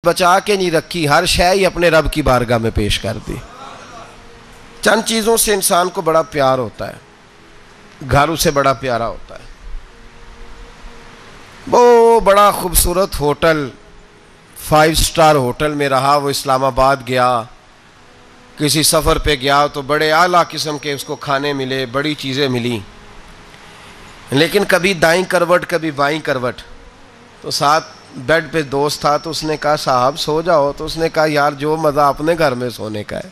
بچا کے نہیں رکھی، ہر شے ہی اپنے رب کی بارگاہ میں پیش کر دی۔ چند چیزوں سے انسان کو بڑا پیار ہوتا ہے، گھر اسے بڑا پیارا ہوتا ہے۔ وہ بڑا خوبصورت ہوٹل، 5 سٹار ہوٹل میں رہا، وہ اسلام آباد گیا، کسی سفر پہ گیا تو بڑے اعلیٰ قسم کے اس کو کھانے ملے، بڑی چیزیں ملی، لیکن کبھی دائیں کروٹ کبھی بائیں کروٹ۔ تو ساتھ بیڈ پہ دوست تھا تو اس نے کہا صاحب سو جاؤ، تو اس نے کہا یار جو مزہ اپنے گھر میں سونے کا ہے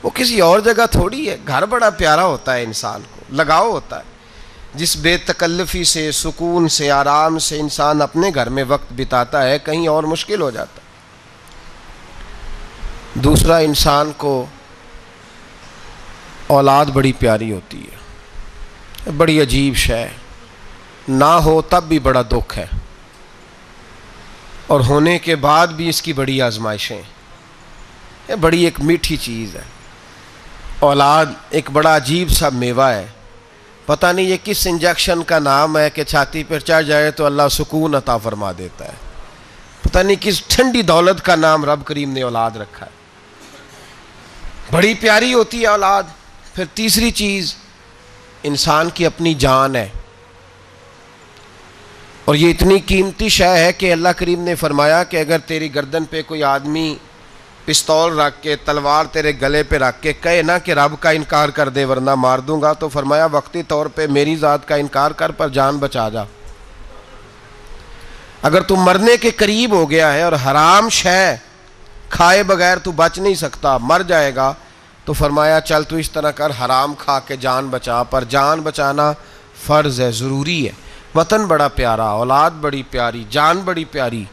وہ کسی اور جگہ تھوڑی ہے۔ گھر بڑا پیارا ہوتا ہے، انسان کو لگاؤ ہوتا ہے، جس بے تکلفی سے، سکون سے، آرام سے انسان اپنے گھر میں وقت بتاتا ہے، کہیں اور مشکل ہو جاتا ہے۔ دوسرا، انسان کو اولاد بڑی پیاری ہوتی ہے، بڑی عجیب شے، نہ ہو تب بھی بڑا دکھ ہے، اور ہونے کے بعد بھی اس کی بڑی آزمائشیں، یہ بڑی ایک میٹھی چیز ہے۔ اولاد ایک بڑا عجیب سا میوہ ہے، پتہ نہیں یہ کس انجیکشن کا نام ہے کہ چھاتی پر چڑھ جائے تو اللہ سکون عطا فرما دیتا ہے، پتہ نہیں کس ٹھنڈی دولت کا نام رب کریم نے اولاد رکھا ہے، بڑی پیاری ہوتی ہے اولاد۔ پھر تیسری چیز انسان کی اپنی جان ہے، اور یہ اتنی قیمتی شے ہے کہ اللہ کریم نے فرمایا کہ اگر تیری گردن پہ کوئی آدمی پستول رکھ کے، تلوار تیرے گلے پہ رکھ کے کہے نا کہ رب کا انکار کر دے ورنہ مار دوں گا، تو فرمایا وقتی طور پہ میری ذات کا انکار کر پر جان بچا جا۔ اگر تو مرنے کے قریب ہو گیا ہے اور حرام شے کھائے بغیر تو بچ نہیں سکتا، مر جائے گا، تو فرمایا چل تو اس طرح کر، حرام کھا کے جان بچا، پر جان بچانا فرض ہے، ضروری ہے۔ وطن بڑا پیارا، اولاد بڑی پیاری، جان بڑی پیاری،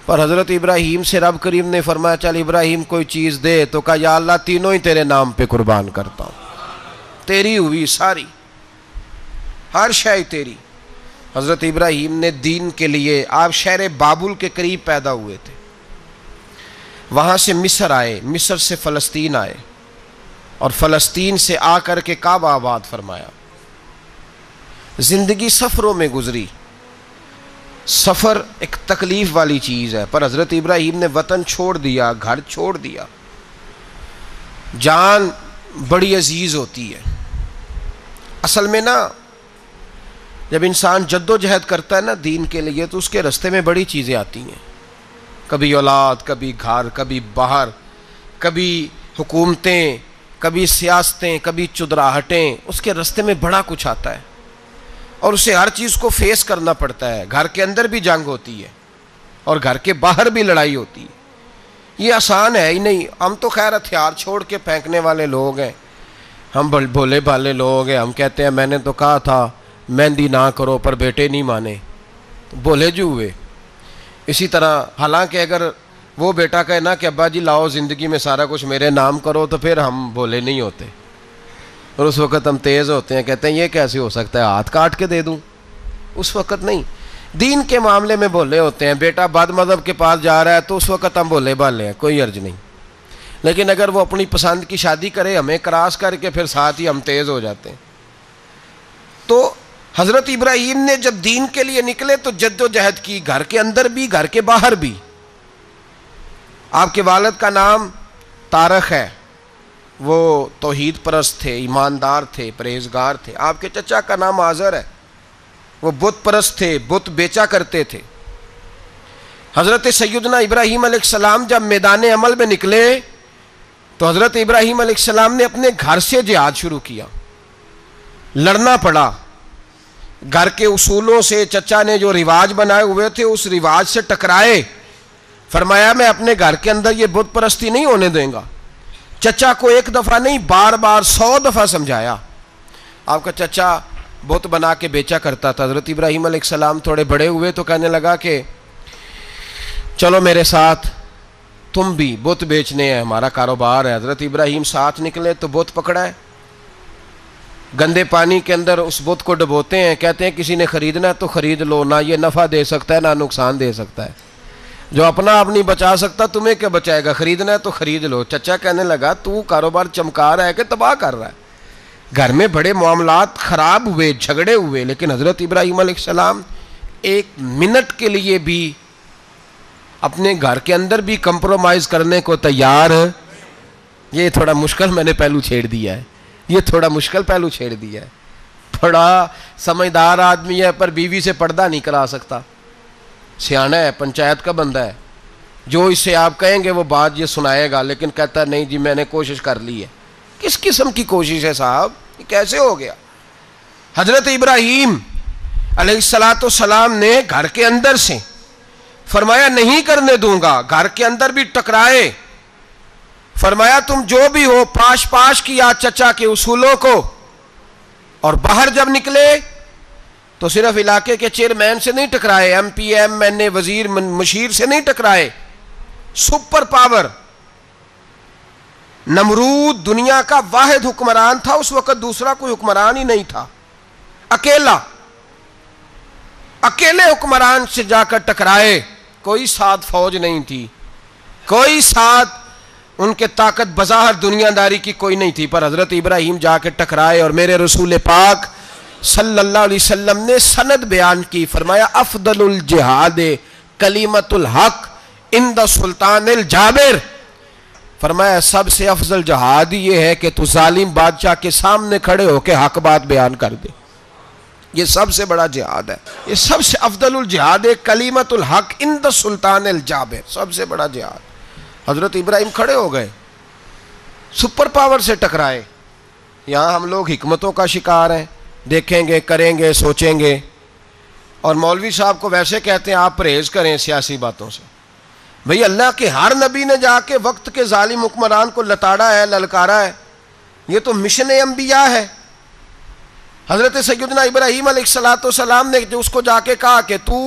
پر حضرت ابراہیم سے رب کریم نے فرمایا چل ابراہیم کوئی چیز دے، تو کہا یا اللہ تینوں ہی تیرے نام پہ قربان کرتا ہوں، تیری ہوئی ساری، ہر شے تیری۔ حضرت ابراہیم نے دین کے لیے، آپ شہر بابل کے قریب پیدا ہوئے تھے، وہاں سے مصر آئے، مصر سے فلسطین آئے، اور فلسطین سے آ کر کے کعبہ آباد فرمایا۔ زندگی سفروں میں گزری، سفر ایک تکلیف والی چیز ہے، پر حضرت ابراہیم نے وطن چھوڑ دیا، گھر چھوڑ دیا۔ جان بڑی عزیز ہوتی ہے اصل میں نا، جب انسان جد و جہد کرتا ہے نا دین کے لیے تو اس کے رستے میں بڑی چیزیں آتی ہیں، کبھی اولاد، کبھی گھر، کبھی باہر، کبھی حکومتیں، کبھی سیاستیں، کبھی چدراہٹیں، اس کے رستے میں بڑا کچھ آتا ہے، اور اسے ہر چیز کو فیس کرنا پڑتا ہے۔ گھر کے اندر بھی جنگ ہوتی ہے اور گھر کے باہر بھی لڑائی ہوتی ہے، یہ آسان ہے ہی نہیں۔ ہم تو خیر ہتھیار چھوڑ کے پھینکنے والے لوگ ہیں، ہم بھولے بھالے لوگ ہیں، ہم کہتے ہیں میں نے تو کہا تھا مہندی نہ کرو پر بیٹے نہیں مانے، بھولے جو ہوئے۔ اسی طرح حالانکہ اگر وہ بیٹا کہے نا کہ ابا جی لاؤ زندگی میں سارا کچھ میرے نام کرو، تو پھر ہم بھولے نہیں ہوتے، اور اس وقت ہم تیز ہوتے ہیں، کہتے ہیں یہ کیسے ہو سکتا ہے، ہاتھ کاٹ کے دے دوں۔ اس وقت نہیں، دین کے معاملے میں بھولے ہوتے ہیں۔ بیٹا بد مذہب کے پاس جا رہا ہے تو اس وقت ہم بھولے بھالے ہیں، کوئی عرض نہیں، لیکن اگر وہ اپنی پسند کی شادی کرے ہمیں کراس کر کے، پھر ساتھ ہی ہم تیز ہو جاتے ہیں۔ تو حضرت ابراہیم نے جب دین کے لیے نکلے تو جد و جہد کی، گھر کے اندر بھی گھر کے باہر بھی۔ آپ کے والد کا نام طارق ہے، وہ توحید پرست تھے، ایماندار تھے، پرہیزگار تھے۔ آپ کے چچا کا نام آزر ہے، وہ بت پرست تھے، بت بیچا کرتے تھے۔ حضرت سیدنا ابراہیم علیہ السلام جب میدان عمل میں نکلے تو حضرت ابراہیم علیہ السلام نے اپنے گھر سے جہاد شروع کیا، لڑنا پڑا، گھر کے اصولوں سے، چچا نے جو رواج بنائے ہوئے تھے اس رواج سے ٹکرائے، فرمایا میں اپنے گھر کے اندر یہ بت پرستی نہیں ہونے دیں گا۔ چچا کو ایک دفعہ نہیں، بار بار 100 دفعہ سمجھایا۔ آپ کا چچا بت بنا کے بیچا کرتا تھا۔ حضرت ابراہیم علیہ السلام تھوڑے بڑے ہوئے تو کہنے لگا کہ چلو میرے ساتھ، تم بھی بت بیچنے ہیں، ہمارا کاروبار ہے۔ حضرت ابراہیم ساتھ نکلے تو بت پکڑا ہے، گندے پانی کے اندر اس بت کو ڈبوتے ہیں، کہتے ہیں کسی نے خریدنا ہے تو خرید لو، نہ یہ نفع دے سکتا ہے نہ نقصان دے سکتا ہے، جو اپنا آپ نہیں بچا سکتا تمہیں کیا بچائے گا، خریدنا ہے تو خرید لو۔ چچا کہنے لگا تو کاروبار چمکا رہا ہے کہ تباہ کر رہا ہے۔ گھر میں بڑے معاملات خراب ہوئے، جھگڑے ہوئے، لیکن حضرت ابراہیم علیہ السلام ایک منٹ کے لیے بھی اپنے گھر کے اندر بھی کمپرومائز کرنے کو تیار. یہ تھوڑا مشکل میں نے پہلو چھیڑ دیا ہے, یہ تھوڑا مشکل پہلو چھیڑ دیا ہے. بڑا سمجھدار آدمی ہے پر بیوی سے پردہ نہیں کرا سکتا, سیانا ہے, پنچایت کا بندہ ہے, جو اس سے آپ کہیں گے وہ بات یہ سنائے گا, لیکن کہتا ہے نہیں جی میں نے کوشش کر لی ہے. کس قسم کی کوشش ہے صاحب, یہ کیسے ہو گیا؟ حضرت ابراہیم علیہ السلام نے گھر کے اندر سے فرمایا نہیں کرنے دوں گا, گھر کے اندر بھی ٹکرائے, فرمایا تم جو بھی ہو پاش پاش کیا چچا کے اصولوں کو, اور باہر جب نکلے تو صرف علاقے کے چیئرمین سے نہیں ٹکرائے, ایم پی ایم این اے وزیر مشیر سے نہیں ٹکرائے, سپر پاور نمرود دنیا کا واحد حکمران تھا اس وقت, دوسرا کوئی حکمران ہی نہیں تھا, اکیلے حکمران سے جا کر ٹکرائے, کوئی ساتھ فوج نہیں تھی, کوئی ساتھ ان کے طاقت بظاہر دنیا داری کی کوئی نہیں تھی, پر حضرت ابراہیم جا کے ٹکرائے. اور میرے رسول پاک صلی اللہ علیہ وسلم نے سند بیان کی, فرمایا افضل الجہاد کلمۃ الحق عند سلطان الجابر, فرمایا سب سے افضل جہاد یہ ہے کہ تو ظالم بادشاہ کے سامنے کھڑے ہو کے حق بات بیان کر دے, یہ سب سے بڑا جہاد ہے, یہ سب سے افضل الجہاد کلمۃ الحق عند سلطان الجابر, سب سے بڑا جہاد. حضرت ابراہیم کھڑے ہو گئے, سپر پاور سے ٹکرائے. یہاں ہم لوگ حکمتوں کا شکار ہیں, دیکھیں گے کریں گے سوچیں گے, اور مولوی صاحب کو ویسے کہتے ہیں آپ پرہیز کریں سیاسی باتوں سے. بھئی اللہ کے ہر نبی نے جا کے وقت کے ظالم حکمران کو لتاڑا ہے, للکارا ہے, یہ تو مشن انبیاء ہے. حضرت سیدنا ابراہیم علیہ السلام نے جو اس کو جا کے کہا کہ تو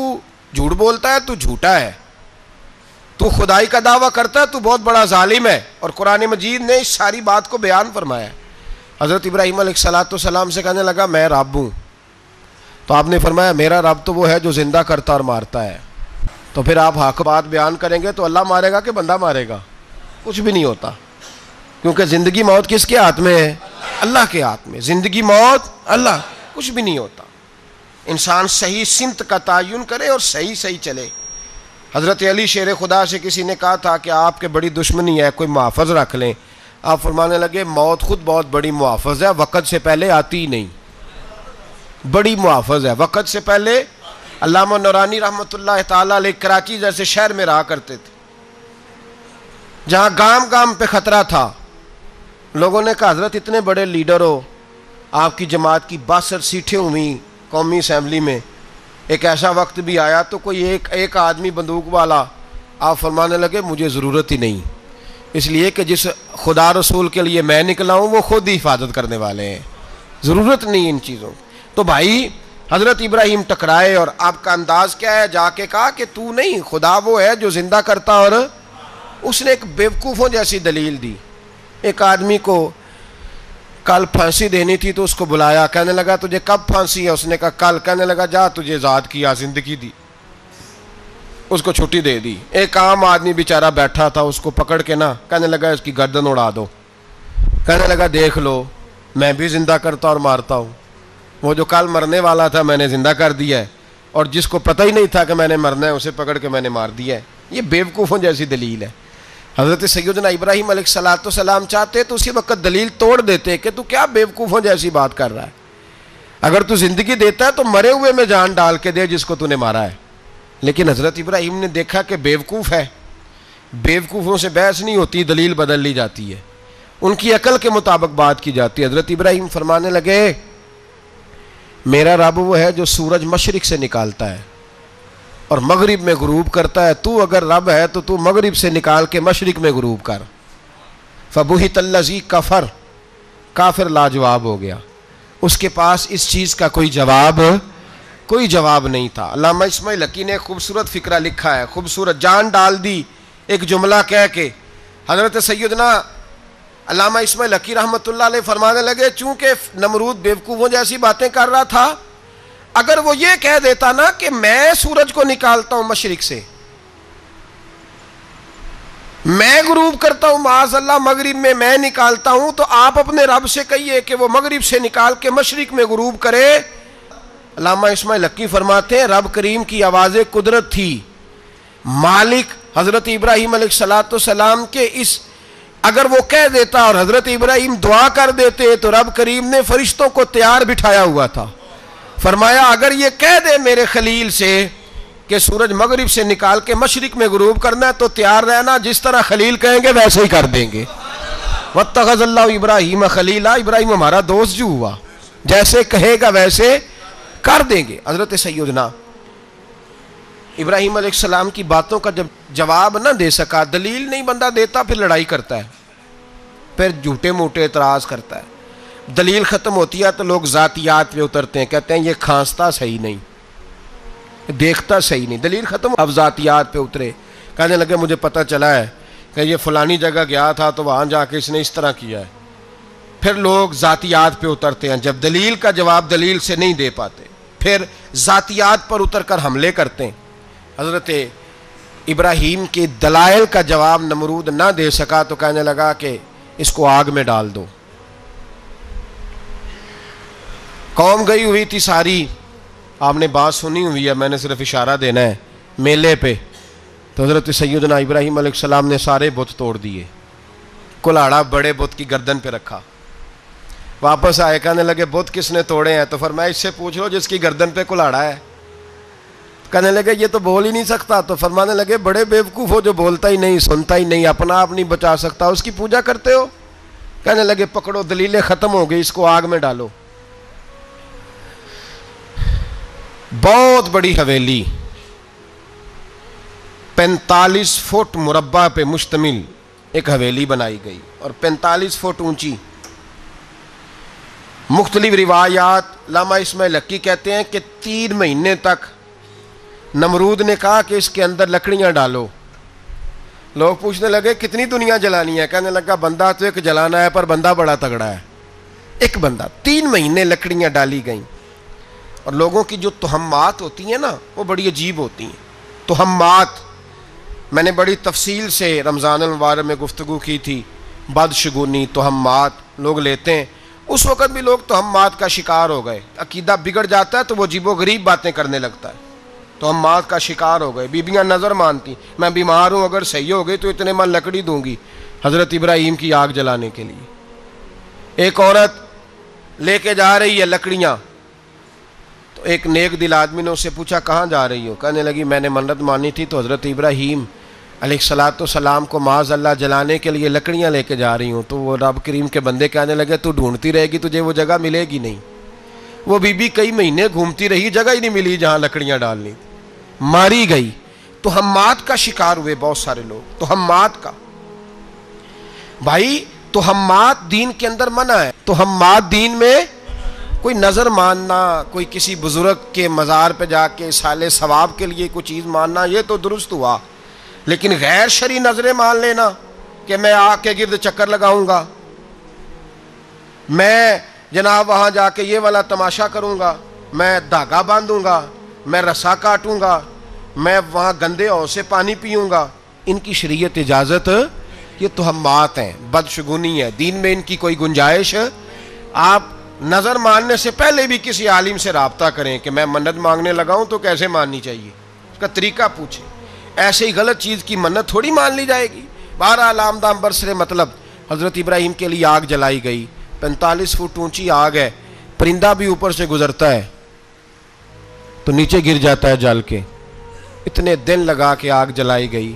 جھوٹ بولتا ہے, تو جھوٹا ہے, تو خدائی کا دعویٰ کرتا ہے, تو بہت بڑا ظالم ہے, اور قرآن مجید نے اس ساری بات کو بیان فرمایا ہے. حضرت ابراہیم علیہ السلام سے کہنے لگا میں رب ہوں, تو آپ نے فرمایا میرا رب تو وہ ہے جو زندہ کرتا اور مارتا ہے. تو پھر آپ حق بات بیان کریں گے تو اللہ مارے گا کہ بندہ مارے گا؟ کچھ بھی نہیں ہوتا, کیونکہ زندگی موت کس کے ہاتھ میں ہے؟ اللہ کے ہاتھ میں. زندگی موت اللہ, کچھ بھی نہیں ہوتا. انسان صحیح سمت کا تعین کرے اور صحیح چلے. حضرت علی شیر خدا سے کسی نے کہا تھا کہ آپ کے بڑی دشمنی ہے, کوئی محافظ رکھ لیں. آپ فرمانے لگے موت خود بہت بڑی محافظ ہے, وقت سے پہلے آتی ہی نہیں, بڑی محافظ ہے وقت سے پہلے. علامہ نورانی رحمۃ اللہ تعالیٰ علیہ کراچی جیسے شہر میں رہا کرتے تھے, جہاں گام گام پہ خطرہ تھا. لوگوں نے کہا حضرت اتنے بڑے لیڈر ہو, آپ کی جماعت کی 62 سیٹیں ہوئیں قومی اسمبلی میں, ایک ایسا وقت بھی آیا تو کوئی ایک آدمی بندوق والا. آپ فرمانے لگے مجھے ضرورت ہی نہیں, اس لیے کہ جس خدا رسول کے لیے میں نکلا ہوں وہ خود ہی حفاظت کرنے والے ہیں, ضرورت نہیں ان چیزوں. تو بھائی حضرت ابراہیم ٹکرائے, اور آپ کا انداز کیا ہے؟ جا کے کہا کہ تو نہیں, خدا وہ ہے جو زندہ کرتا. اور اس نے ایک بیوقوفوں جیسی دلیل دی. ایک آدمی کو کل پھانسی دینی تھی تو اس کو بلایا, کہنے لگا تجھے کب پھانسی ہے؟ اس نے کہا کل. کہنے لگا جا تجھے آزاد کیا, زندگی دی, اس کو چھٹی دے دی. ایک عام آدمی بیچارہ بیٹھا تھا, اس کو پکڑ کے نا کہنے لگا اس کی گردن اڑا دو. کہنے لگا دیکھ لو میں بھی زندہ کرتا اور مارتا ہوں, وہ جو کل مرنے والا تھا میں نے زندہ کر دیا ہے, اور جس کو پتہ ہی نہیں تھا کہ میں نے مرنا ہے اسے پکڑ کے میں نے مار دیا ہے. یہ بیوقوفوں جیسی دلیل ہے. حضرت سیدنا ابراہیم علیہ السلام چاہتے تو اسی وقت دلیل توڑ دیتے کہ تو کیا بیوقوفوں جیسی بات کر رہا ہے, اگر تو زندگی دیتا ہے تو مرے ہوئے میں جان ڈال کے دے جس کو تو نے مارا ہے. لیکن حضرت ابراہیم نے دیکھا کہ بیوقوف ہے, بیوقوفوں سے بحث نہیں ہوتی, دلیل بدل لی جاتی ہے, ان کی عقل کے مطابق بات کی جاتی ہے. حضرت ابراہیم فرمانے لگے میرا رب وہ ہے جو سورج مشرق سے نکالتا ہے اور مغرب میں غروب کرتا ہے, تو اگر رب ہے تو مغرب سے نکال کے مشرق میں غروب کر. فبہت الذی کفر, کافر لاجواب ہو گیا, اس کے پاس اس چیز کا کوئی جواب نہیں تھا. علامہ اسماعیل حقی نے خوبصورت فقرہ لکھا ہے, خوبصورت, جان ڈال دی ایک جملہ کہہ کے. حضرت سیدنا علامہ اسماعیل حقی رحمۃ اللہ علیہ فرمانے لگے چونکہ نمرود بیوقوفوں جیسی باتیں کر رہا تھا, اگر وہ یہ کہہ دیتا نا کہ میں سورج کو نکالتا ہوں مشرق سے, میں غروب کرتا ہوں معاذ اللہ مغرب میں نکالتا ہوں, تو آپ اپنے رب سے کہیے کہ وہ مغرب سے نکال کے مشرق میں غروب کرے. علامہ اسماعیل حقی فرماتے ہیں رب کریم کی آواز قدرت تھی, مالک حضرت ابراہیم علیہ السلام کے اس اگر وہ کہہ دیتا اور حضرت ابراہیم دعا کر دیتے تو رب کریم نے فرشتوں کو تیار بٹھایا ہوا تھا. فرمایا اگر یہ کہہ دے میرے خلیل سے کہ سورج مغرب سے نکال کے مشرق میں غروب کرنا ہے تو تیار رہنا, جس طرح خلیل کہیں گے ویسے ہی کر دیں گے. واتخذ اللہ ابراہیم خلیلا, ابراہیم ہمارا دوست جو ہوا, جیسے کہے گا ویسے کر دیں گے. حضرت سیدنا ابراہیم علیہ السلام کی باتوں کا جب جواب نہ دے سکا, دلیل نہیں بندہ دیتا, پھر لڑائی کرتا ہے, پھر جھوٹے موٹے اعتراض کرتا ہے. دلیل ختم ہوتی ہے تو لوگ ذاتیات پہ اترتے ہیں, کہتے ہیں یہ کھانستا صحیح نہیں, دیکھتا صحیح نہیں. دلیل ختم, اب ذاتیات پہ اترے, کہنے لگے مجھے پتہ چلا ہے کہ یہ فلانی جگہ گیا تھا تو وہاں جا کے اس نے اس طرح کیا ہے. پھر لوگ ذاتیات پہ اترتے ہیں, جب دلیل کا جواب دلیل سے نہیں دے پاتے پھر ذاتیات پر اتر کر حملے کرتے ہیں. حضرت ابراہیم کے دلائل کا جواب نمرود نہ دے سکا تو کہنے لگا کہ اس کو آگ میں ڈال دو. قوم گئی ہوئی تھی ساری, آپ نے بات سنی ہوئی ہے, میں نے صرف اشارہ دینا ہے, میلے پہ. تو حضرت سیدنا ابراہیم علیہ السلام نے سارے بت توڑ دیے, کلاڑا بڑے بت کی گردن پہ رکھا. واپس آئے, کہنے لگے بت کس نے توڑے ہیں؟ تو فرمایا اس سے پوچھ لو جس کی گردن پہ کلاڑا ہے. کہنے لگے یہ تو بول ہی نہیں سکتا. تو فرمانے لگے بڑے بیوقوف ہو جو بولتا ہی نہیں, سنتا ہی نہیں, اپنا آپ نہیں بچا سکتا, اس کی پوجا کرتے ہو. کہنے لگے پکڑو, دلیلیں ختم ہو گئی, اس کو آگ میں ڈالو. بہت بڑی حویلی 45 فٹ مربع پہ مشتمل ایک حویلی بنائی گئی اور 45 فٹ اونچی. مختلف روایات, علامہ اسماعیل حقی کہتے ہیں کہ 3 مہینے تک نمرود نے کہا کہ اس کے اندر لکڑیاں ڈالو. لوگ پوچھنے لگے کتنی دنیا جلانی ہے؟ کہنے لگا بندہ تو ایک جلانا ہے, پر بندہ بڑا تگڑا ہے, ایک بندہ. 3 مہینے لکڑیاں ڈالی گئیں. اور لوگوں کی جو تہمات ہوتی ہیں نا وہ بڑی عجیب ہوتی ہیں. تہمات میں نے بڑی تفصیل سے رمضان المبارک میں گفتگو کی تھی. بدشگونی, تہمات لوگ لیتے ہیں. اس وقت بھی لوگ تہمات کا شکار ہو گئے. عقیدہ بگڑ جاتا ہے تو وہ عجیب و غریب باتیں کرنے لگتا ہے. تہمات کا شکار ہو گئے. بیبیاں نظر مانتی, میں بیمار ہوں, اگر صحیح ہو گئی تو اتنے من لکڑی دوں گی حضرت ابراہیم کی آگ جلانے کے لیے. ایک عورت لے کے جا رہی ہے لکڑیاں, تو ایک نیک دل آدمی نے اس سے پوچھا کہاں جا رہی ہو؟ کہنے لگی میں نے منت مانی تھی تو حضرت ابراہیم علیہ السلام کو معاذ اللہ جلانے کے لیے لکڑیاں لے کے جا رہی ہوں. تو وہ رب کریم کے بندے کہنے لگے تو ڈھونڈتی رہے گی, تجھے وہ جگہ ملے گی نہیں. وہ بی بی کئی مہینے گھومتی رہی, جگہ ہی نہیں ملی جہاں لکڑیاں ڈالنی, ماری گئی. تہمات کا شکار ہوئے بہت سارے لوگ. تہمات کا بھائی, تہمات دین کے اندر منع ہے. تہمات دین میں کوئی نظر ماننا, کوئی کسی بزرگ کے مزار پہ جا کے سالے ثواب کے لیے کوئی چیز ماننا, یہ تو درست ہوا. لیکن غیر شرعی نظریں مان لینا کہ میں آگ کے گرد چکر لگاؤں گا, میں جناب وہاں جا کے یہ والا تماشا کروں گا, میں دھاگا باندھوں گا, میں رسا کاٹوں گا, میں وہاں گندے ہو سے پانی پیوں گا, ان کی شریعت اجازت, یہ تہمات ہیں, بدشگونی ہے. دین میں ان کی کوئی گنجائش. آپ نظر ماننے سے پہلے بھی کسی عالم سے رابطہ کریں کہ میں منت مانگنے لگاؤں تو کیسے ماننی چاہیے, اس کا طریقہ پوچھیں. ایسے ہی غلط چیز کی منت تھوڑی مان لی جائے گی. بہرحال آمدام برسر مطلب حضرت ابراہیم کے لیے آگ جلائی گئی. 45 فٹ اونچی آگ ہے, پرندہ بھی اوپر سے گزرتا ہے تو نیچے گر جاتا ہے جل کے. اتنے دن لگا کے آگ جلائی گئی.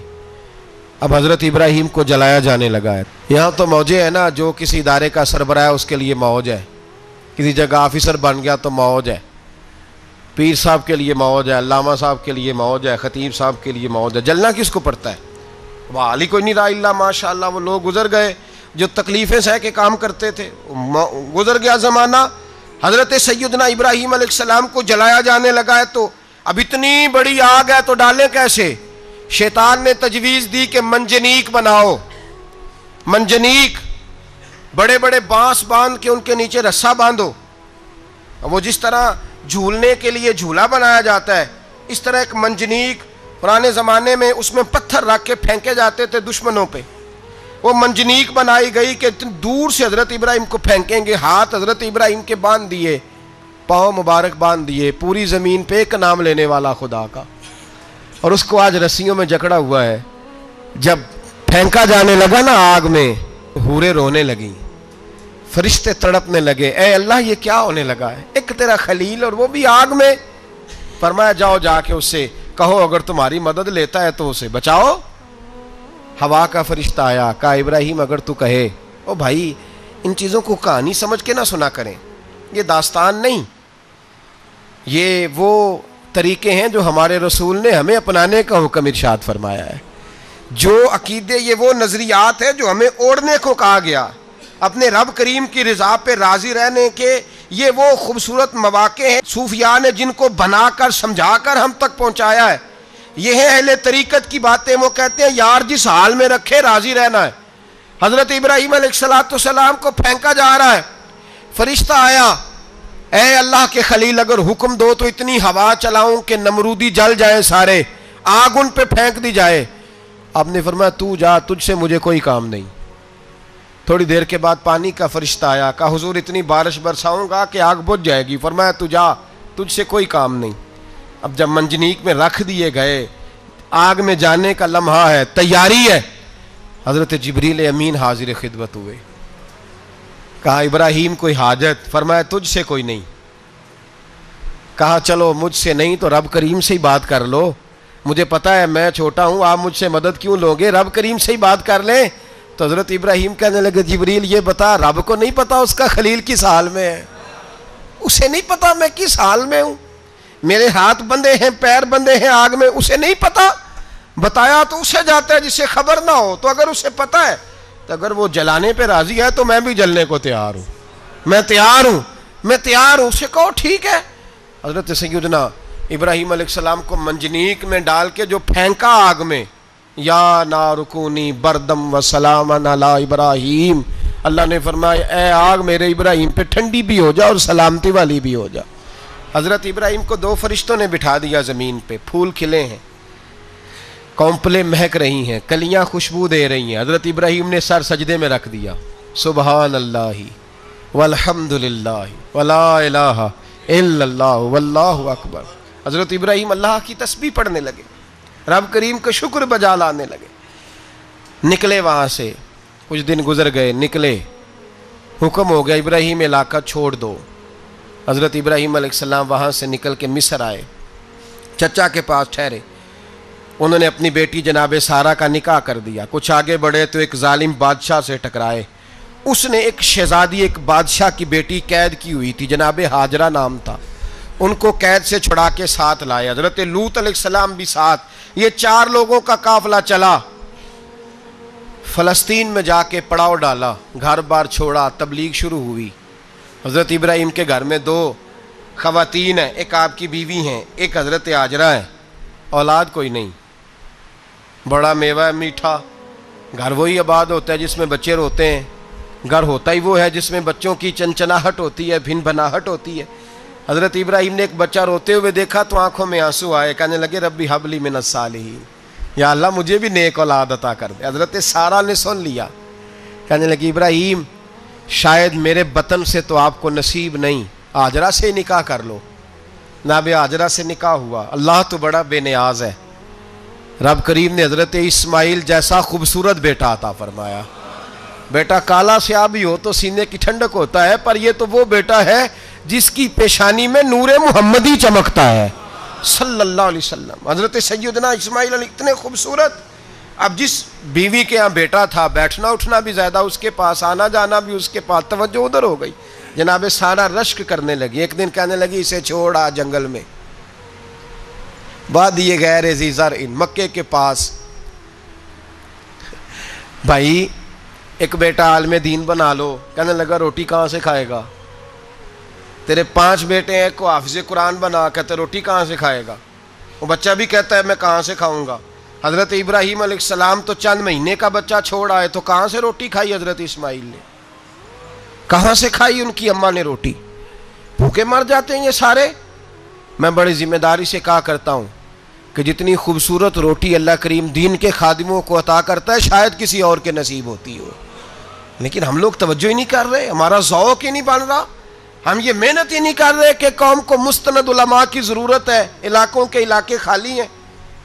اب حضرت ابراہیم کو جلایا جانے لگا ہے. یہاں تو موجیں ہے نا, جو کسی ادارے کا سربراہ ہے اس کے لیے موج ہے, کسی جگہ آفیسر بن گیا تو موج ہے, پیر صاحب کے لیے موج ہے, علامہ صاحب کے لیے موج ہے, خطیب صاحب کے لیے موج ہے. جلنا کس کو پڑتا ہے؟ وہاں علی کوئی نہیں رہا اللہ ماشاء اللہ. وہ لوگ گزر گئے جو تکلیفیں سہ کے کام کرتے تھے, گزر گیا زمانہ. حضرت سیدنا ابراہیم علیہ السلام کو جلایا جانے لگا ہے تو اب اتنی بڑی آگ ہے تو ڈالیں کیسے؟ شیطان نے تجویز دی کہ منجنیق بناؤ. منجنیق, بڑے بڑے بانس باندھ کے ان کے نیچے رسا باندھو. وہ جس طرح جھولنے کے لیے جھولا بنایا جاتا ہے, اس طرح ایک منجنیق پرانے زمانے میں اس میں پتھر رکھ کے پھینکے جاتے تھے دشمنوں پہ. وہ منجنیق بنائی گئی کہ دور سے حضرت ابراہیم کو پھینکیں گے. ہاتھ حضرت ابراہیم کے باندھ دیے, پاؤں مبارک باندھ دیے. پوری زمین پہ ایک نام لینے والا خدا کا, اور اس کو آج رسیوں میں جکڑا ہوا ہے. جب پھینکا جانے لگا نا آگ میں، حوریں رونے لگیں، فرشتے تڑپنے لگے، اے اللہ یہ کیا ہونے لگا ہے، ایک تیرا خلیل اور وہ بھی آگ میں۔ فرمایا جاؤ جا کے اس سے کہو اگر تمہاری مدد لیتا ہے تو اسے بچاؤ۔ ہوا کا فرشتہ آیا، کہا ابراہیم اگر تو کہے۔ او بھائی ان چیزوں کو کہانی سمجھ کے نہ سنا کریں، یہ داستان نہیں، یہ وہ طریقے ہیں جو ہمارے رسول نے ہمیں اپنانے کا حکم ارشاد فرمایا ہے، جو عقیدے، یہ وہ نظریات ہے جو ہمیں اوڑھنے کو کہا گیا، اپنے رب کریم کی رضا پہ راضی رہنے کے یہ وہ خوبصورت مواقع ہیں صوفیاء نے جن کو بنا کر سمجھا کر ہم تک پہنچایا ہے۔ یہ ہے اہل طریقت کی باتیں، وہ کہتے ہیں یار جس حال میں رکھے راضی رہنا ہے۔ حضرت ابراہیم علیہ السلام کو پھینکا جا رہا ہے، فرشتہ آیا، اے اللہ کے خلیل اگر حکم دو تو اتنی ہوا چلاؤں کہ نمرودی جل جائیں سارے، آگ ان پہ پھینک دی جائے۔ آپ نے فرمایا تو جا، تجھ سے مجھے کوئی کام نہیں۔ تھوڑی دیر کے بعد پانی کا فرشتہ آیا، کہا حضور اتنی بارش برساؤں گا کہ آگ بجھ جائے گی۔ فرمایا تو جا، تجھ سے کوئی کام نہیں۔ اب جب منجنیق میں رکھ دیے گئے، آگ میں جانے کا لمحہ ہے، تیاری ہے، حضرت جبریل امین حاضر خدمت ہوئے، کہا ابراہیم کوئی حاجت؟ فرمایا تجھ سے کوئی نہیں۔ کہا چلو مجھ سے نہیں تو رب کریم سے ہی بات کر لو، مجھے پتا ہے میں چھوٹا ہوں، آپ مجھ سے مدد کیوں لوگے، رب کریم سے ہی بات کر لیں۔ تو حضرت ابراہیم کہنے لگے جبریل یہ بتا رب کو نہیں پتا اس کا خلیل کس حال میں ہے، اسے نہیں پتا میں کس حال میں ہوں، میرے ہاتھ بندھے ہیں پیر بندھے ہیں آگ میں، اسے نہیں پتا، بتایا تو اسے جاتا ہے جس سے خبر نہ ہو، تو اگر اسے پتا ہے تو اگر وہ جلانے پہ راضی ہے تو میں بھی جلنے کو تیار ہوں، میں تیار ہوں، اسے کہو ٹھیک ہے۔ حضرت سیدنا ابراہیم علیہ السلام کو منجنیق میں ڈال کے جو پھینکا آگ میں، یا نار کونی بردم و سلاما علی ابراہیم، اللہ نے فرمایا اے آگ میرے ابراہیم پہ ٹھنڈی بھی ہو جا اور سلامتی والی بھی ہو جا۔ حضرت ابراہیم کو دو فرشتوں نے بٹھا دیا زمین پہ، پھول کھلے ہیں، کونپلیں مہک رہی ہیں، کلیاں خوشبو دے رہی ہیں، حضرت ابراہیم نے سر سجدے میں رکھ دیا، سبحان اللہ والحمد للہ ولا الہ الا اللہ واللہ اکبر۔ حضرت ابراہیم اللہ کی تسبیح پڑھنے لگے، رب کریم کا شکر بجا لانے لگے، نکلے وہاں سے، کچھ دن گزر گئے، نکلے، حکم ہو گیا ابراہیم علاقہ چھوڑ دو۔ حضرت ابراہیم علیہ السلام وہاں سے نکل کے مصر آئے، چچا کے پاس ٹھہرے، انہوں نے اپنی بیٹی جناب سارہ کا نکاح کر دیا۔ کچھ آگے بڑھے تو ایک ظالم بادشاہ سے ٹکرائے، اس نے ایک شہزادی، ایک بادشاہ کی بیٹی قید کی ہوئی تھی، جناب ہاجرہ نام تھا، ان کو قید سے چھڑا کے ساتھ لائے، حضرت لوط علیہ السلام بھی ساتھ، یہ 4 لوگوں کا قافلہ چلا، فلسطین میں جا کے پڑاؤ ڈالا، گھر بار چھوڑا، تبلیغ شروع ہوئی۔ حضرت ابراہیم کے گھر میں 2 خواتین ہیں، ایک آپ کی بیوی ہیں، ایک حضرت ہاجرہ ہے، اولاد کوئی نہیں، بڑا میوہ ہے میٹھا، گھر وہی آباد ہوتا ہے جس میں بچے روتے ہیں، گھر ہوتا ہی وہ ہے جس میں بچوں کی چنچناہٹ ہوتی ہے، بھن بھناہٹ ہوتی ہے۔ حضرت ابراہیم نے ایک بچہ روتے ہوئے دیکھا تو آنکھوں میں آنسو آئے، کہنے لگے ربی حب لی من الصالحین، یا اللہ مجھے بھی نیک اولاد عطا کر دے۔ حضرت سارہ نے سن لیا، کہنے لگی ابراہیم شاید میرے بطن سے تو آپ کو نصیب نہیں، ہاجرہ سے نکاح کر لو۔ جناب ہاجرہ سے نکاح ہوا، اللہ تو بڑا بے نیاز ہے، رب کریم نے حضرت اسماعیل جیسا خوبصورت بیٹا عطا فرمایا۔ بیٹا کالا سیاہ بھی ہو تو سینے کی ٹھنڈک ہوتا ہے، پر یہ تو وہ بیٹا ہے جس کی پیشانی میں نور محمدی چمکتا ہے صلی اللہ علیہ وسلم۔ حضرت سیدنا اسماعیل علیہ اتنے خوبصورت، اب جس بیوی کے ہاں بیٹا تھا، بیٹھنا اٹھنا بھی زیادہ اس کے پاس، آنا جانا بھی اس کے پاس، توجہ ادھر ہو گئی، جناب سارہ رشک کرنے لگی، ایک دن کہنے لگی اسے چھوڑ آ جنگل میں، وادی غیر ذی زرع مکے کے پاس۔ بھائی ایک بیٹا عالم دین بنا لو، کہنے لگا روٹی کہاں سے کھائے گا، تیرے 5 بیٹے ہیں، کو حافظ قرآن بنا، کہتے روٹی کہاں سے کھائے گا، وہ بچہ بھی کہتا ہے میں کہاں سے کھاؤں گا۔ حضرت ابراہیم علیہ السلام تو چند مہینے کا بچہ چھوڑ آئے، تو کہاں سے روٹی کھائی حضرت اسماعیل نے، کہاں سے کھائی ان کی اماں نے روٹی، بھوکے مر جاتے ہیں یہ سارے۔ میں بڑی ذمہ داری سے کہا کرتا ہوں کہ جتنی خوبصورت روٹی اللہ کریم دین کے خادموں کو عطا کرتا ہے شاید کسی اور کے نصیب ہوتی ہو، لیکن ہم لوگ توجہ ہی نہیں کر رہے، ہمارا ذوق ہی نہیں بن رہا، ہم یہ محنت ہی نہیں کر رہے کہ قوم کو مستند علماء کی ضرورت ہے، علاقوں کے علاقے خالی ہیں،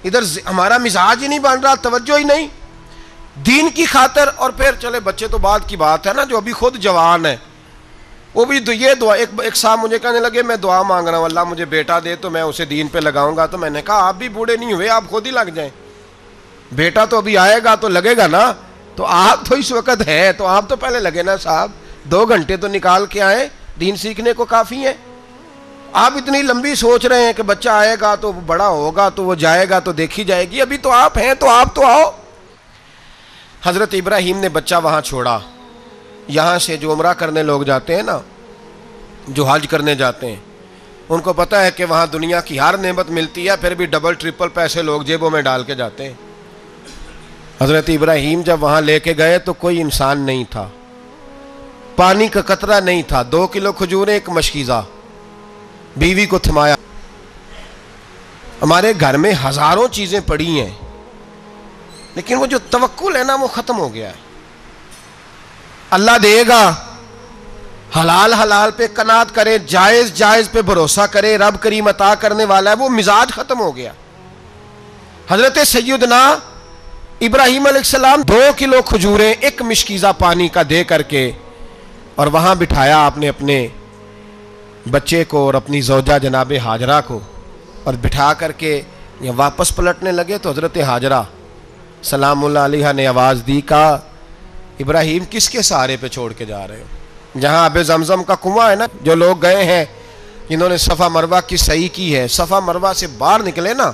ادھر ہمارا مزاج ہی نہیں بن رہا، توجہ ہی نہیں۔ دین کی خاطر. اور پھر چلے بچے تو بعد کی بات ہے نا, جو ابھی خود جوان ہے وہ بھی یہ دعا, ایک صاحب مجھے کہنے لگے میں دعا مانگ رہا ہوں اللہ مجھے بیٹا دے تو میں اسے دین پہ لگاؤں گا. تو میں نے کہا آپ بھی بوڑھے نہیں ہوئے, آپ خود ہی لگ جائیں, بیٹا تو ابھی آئے گا تو لگے گا نا. تو آپ تو اس وقت ہے تو آپ تو پہلے لگے نا صاحب, 2 گھنٹے تو نکال کے آئیں, دین سیکھنے کو کافی ہے. آپ اتنی لمبی سوچ رہے ہیں کہ بچہ آئے گا تو بڑا ہوگا تو وہ جائے گا تو دیکھی جائے گی, ابھی تو آپ ہیں تو آپ تو آؤ. حضرت ابراہیم نے بچہ وہاں چھوڑا. یہاں سے جو عمرہ کرنے لوگ جاتے ہیں نا, جو حج کرنے جاتے ہیں, ان کو پتہ ہے کہ وہاں دنیا کی ہر نعمت ملتی ہے, پھر بھی ڈبل ٹرپل پیسے لوگ جیبوں میں ڈال کے جاتے ہیں. حضرت ابراہیم جب وہاں لے کے گئے تو کوئی انسان نہیں تھا, پانی کا قطرہ نہیں تھا, 2 کلو کھجوریں, 1 مشکیزہ, بیوی کو تھمایا. ہمارے گھر میں ہزاروں چیزیں پڑی ہیں لیکن وہ جو توکل ہے نا وہ ختم ہو گیا ہے. اللہ دے گا, حلال حلال پہ قناعت کرے, جائز جائز پہ بھروسہ کرے, رب کریم عطا کرنے والا ہے, وہ مزاج ختم ہو گیا. حضرت سیدنا ابراہیم علیہ السلام 2 کلو کھجوریں 1 مشکیزہ پانی کا دے کر کے اور وہاں بٹھایا آپ نے اپنے بچے کو اور اپنی زوجہ جناب ہاجرہ کو, اور بٹھا کر کے واپس پلٹنے لگے تو حضرت ہاجرہ سلام اللہ علیہ نے آواز دی, کہا ابراہیم کس کے سہارے پہ چھوڑ کے جا رہے ہو؟ جہاں آب زمزم کا کنواں ہے نا, جو لوگ گئے ہیں جنہوں نے صفا مروہ کی صحیح کی ہے, صفا مروہ سے باہر نکلے نا,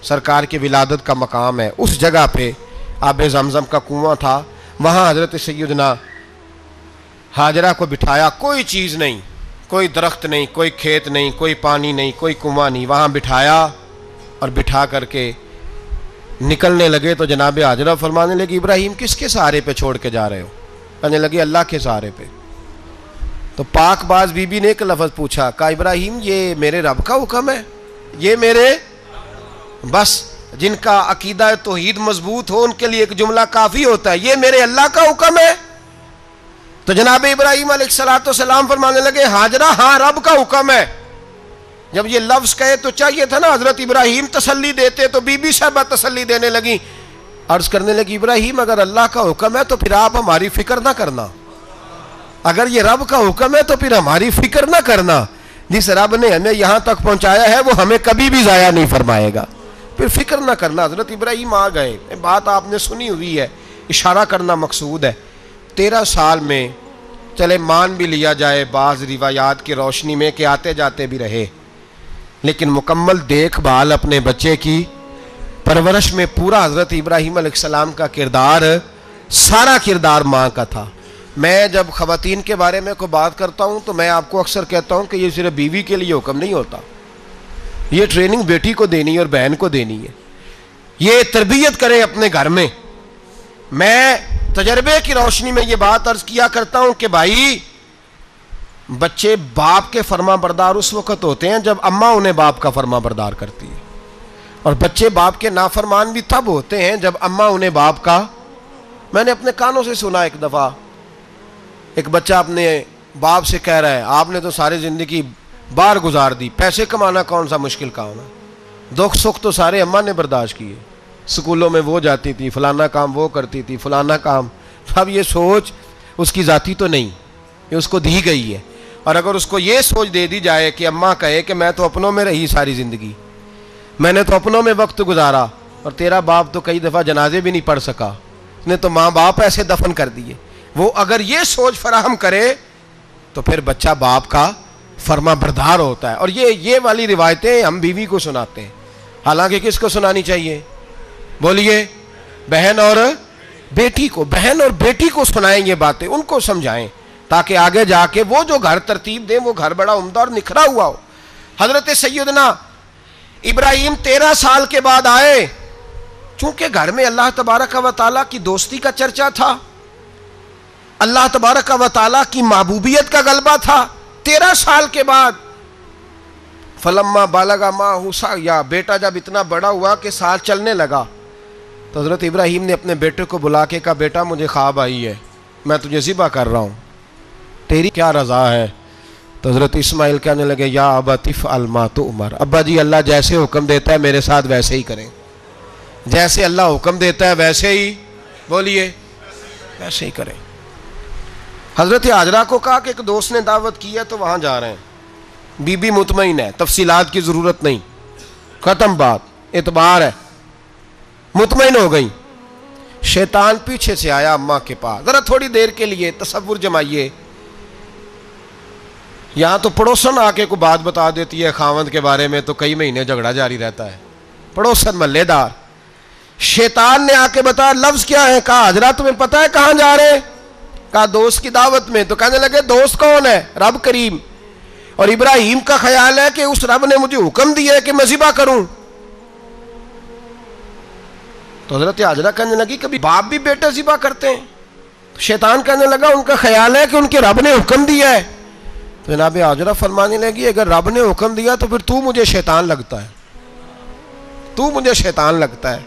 سرکار کی ولادت کا مقام ہے, اس جگہ پہ آب زمزم کا کنواں تھا. وہاں حضرت سیدنا ہاجرہ کو بٹھایا, کوئی چیز نہیں, کوئی درخت نہیں, کوئی کھیت نہیں, کوئی پانی نہیں, کوئی کنواں نہیں, وہاں بٹھایا اور بٹھا کر کے نکلنے لگے تو جناب ہاجرہ فرمانے لگی ابراہیم کس کے سہارے پہ چھوڑ کے جا رہے ہو؟ کہنے لگے اللہ کے سہارے پہ. تو پاک باز بی بی نے ایک لفظ پوچھا, کہا ابراہیم یہ میرے رب کا حکم ہے, یہ میرے, بس جن کا عقیدہ توحید مضبوط ہو ان کے لیے ایک جملہ کافی ہوتا ہے, یہ میرے اللہ کا حکم ہے. تو جناب ابراہیم علیہ السلام فرمانے لگے ہاجرہ ہاں رب کا حکم ہے. جب یہ لفظ کہے تو چاہیے تھا نا حضرت ابراہیم تسلی دیتے, تو بی بی صاحبہ تسلی دینے لگی, عرض کرنے لگی ابراہیم اگر اللہ کا حکم ہے تو پھر آپ ہماری فکر نہ کرنا, اگر یہ رب کا حکم ہے تو پھر ہماری فکر نہ کرنا, جس رب نے ہمیں یہاں تک پہنچایا ہے وہ ہمیں کبھی بھی ضائع نہیں فرمائے گا, پھر فکر نہ کرنا. حضرت ابراہیم آ گئے, بات آپ نے سنی ہوئی ہے, اشارہ کرنا مقصود ہے. 13 سال میں چلے مان بھی لیا جائے بعض روایات کی روشنی میں کہ آتے جاتے بھی رہے, لیکن مکمل دیکھ بھال اپنے بچے کی پرورش میں پورا حضرت ابراہیم علیہ السلام کا کردار, سارا کردار ماں کا تھا. میں جب خواتین کے بارے میں کوئی بات کرتا ہوں تو میں آپ کو اکثر کہتا ہوں کہ یہ صرف بیوی کے لیے حکم نہیں ہوتا, یہ ٹریننگ بیٹی کو دینی اور بہن کو دینی ہے, یہ تربیت کرے اپنے گھر میں. میں تجربے کی روشنی میں یہ بات عرض کیا کرتا ہوں کہ بھائی بچے باپ کے فرما بردار اس وقت ہوتے ہیں جب اماں انہیں باپ کا فرما بردار کرتی ہے, اور بچے باپ کے نافرمان بھی تب ہوتے ہیں جب اماں انہیں باپ کا. میں نے اپنے کانوں سے سنا ایک دفعہ ایک بچہ اپنے باپ سے کہہ رہا ہے آپ نے تو ساری زندگی باہر گزار دی, پیسے کمانا کون سا مشکل کام ہے, دکھ سکھ تو سارے اماں نے برداشت کیے, سکولوں میں وہ جاتی تھی, فلانا کام وہ کرتی تھی, فلانا کام. اب یہ سوچ اس کی ذاتی تو نہیں, یہ اس کو دی گئی ہے. اور اگر اس کو یہ سوچ دے دی جائے کہ اماں کہے کہ میں تو اپنوں میں رہی ساری زندگی, میں نے تو اپنوں میں وقت گزارا, اور تیرا باپ تو کئی دفعہ جنازے بھی نہیں پڑھ سکا, اس نے تو ماں باپ ایسے دفن کر دیے, وہ اگر یہ سوچ فراہم کرے تو پھر بچہ باپ کا فرما بردار ہوتا ہے. اور یہ والی روایتیں ہم بیوی کو سناتے ہیں, حالانکہ کس کو سنانی چاہیے؟ بولیے, بہن اور بیٹی کو. بہن اور بیٹی کو سنائیں یہ باتیں, ان کو سمجھائیں تاکہ آگے جا کے وہ جو گھر ترتیب دیں وہ گھر بڑا عمدہ اور نکھرا ہوا ہو. حضرت سیدنا ابراہیم 13 سال کے بعد آئے, چونکہ گھر میں اللہ تبارک و تعالیٰ کی دوستی کا چرچا تھا, اللہ تبارک و تعالیٰ کی محبوبیت کا غلبہ تھا. 13 سال کے بعد فلما بالغ معہ سعیا, بیٹا جب اتنا بڑا ہوا کہ سال چلنے لگا تو حضرت ابراہیم نے اپنے بیٹے کو بلا کے کہا بیٹا مجھے خواب آئی ہے, میں تجھے ذبح کر رہا ہوں, تیری کیا رضا ہے؟ تو حضرت اسماعیل کہنے لگے یا ابت افعل ما تؤمر, ابا جی اللہ جیسے حکم دیتا ہے میرے ساتھ ویسے ہی کریں, جیسے اللہ حکم دیتا ہے ویسے ہی. بولیے ایسے ہی کریں. حضرت حاجرہ کو کہا کہ ایک دوست نے دعوت کی ہے تو وہاں جا رہے ہیں. بی بی مطمئن ہے, تفصیلات کی ضرورت نہیں, ختم بات, اعتبار ہے, مطمئن ہو گئی. شیطان پیچھے سے آیا اماں کے پاس. ذرا تھوڑی دیر کے لیے تصور جمائیے, یہاں تو پڑوسن آ کے کوئی بات بتا دیتی ہے خاوند کے بارے میں تو کئی مہینے جھگڑا جاری رہتا ہے, پڑوسن محلے دار. شیطان نے آ کے بتایا لفظ کیا ہے؟ کہا حاجرہ تمہیں پتہ ہے کہاں جا رہے ہیں؟ کہا دوست کی دعوت میں. تو کہنے لگے دوست کون ہے؟ رب کریم. اور ابراہیم کا خیال ہے کہ اس رب نے مجھے حکم دیا ہے کہ میں ذبح کروں. تو حضرت حاجرہ کہنے لگی کبھی باپ بھی بیٹے ذبح کرتے ہیں؟ شیطان کہنے لگا ان کا خیال ہے کہ ان کے رب نے حکم دیا ہے. تو جناب حاجرہ فرمانے لگی اگر رب نے حکم دیا تو پھر تو مجھے شیطان لگتا ہے, تو مجھے شیطان لگتا ہے.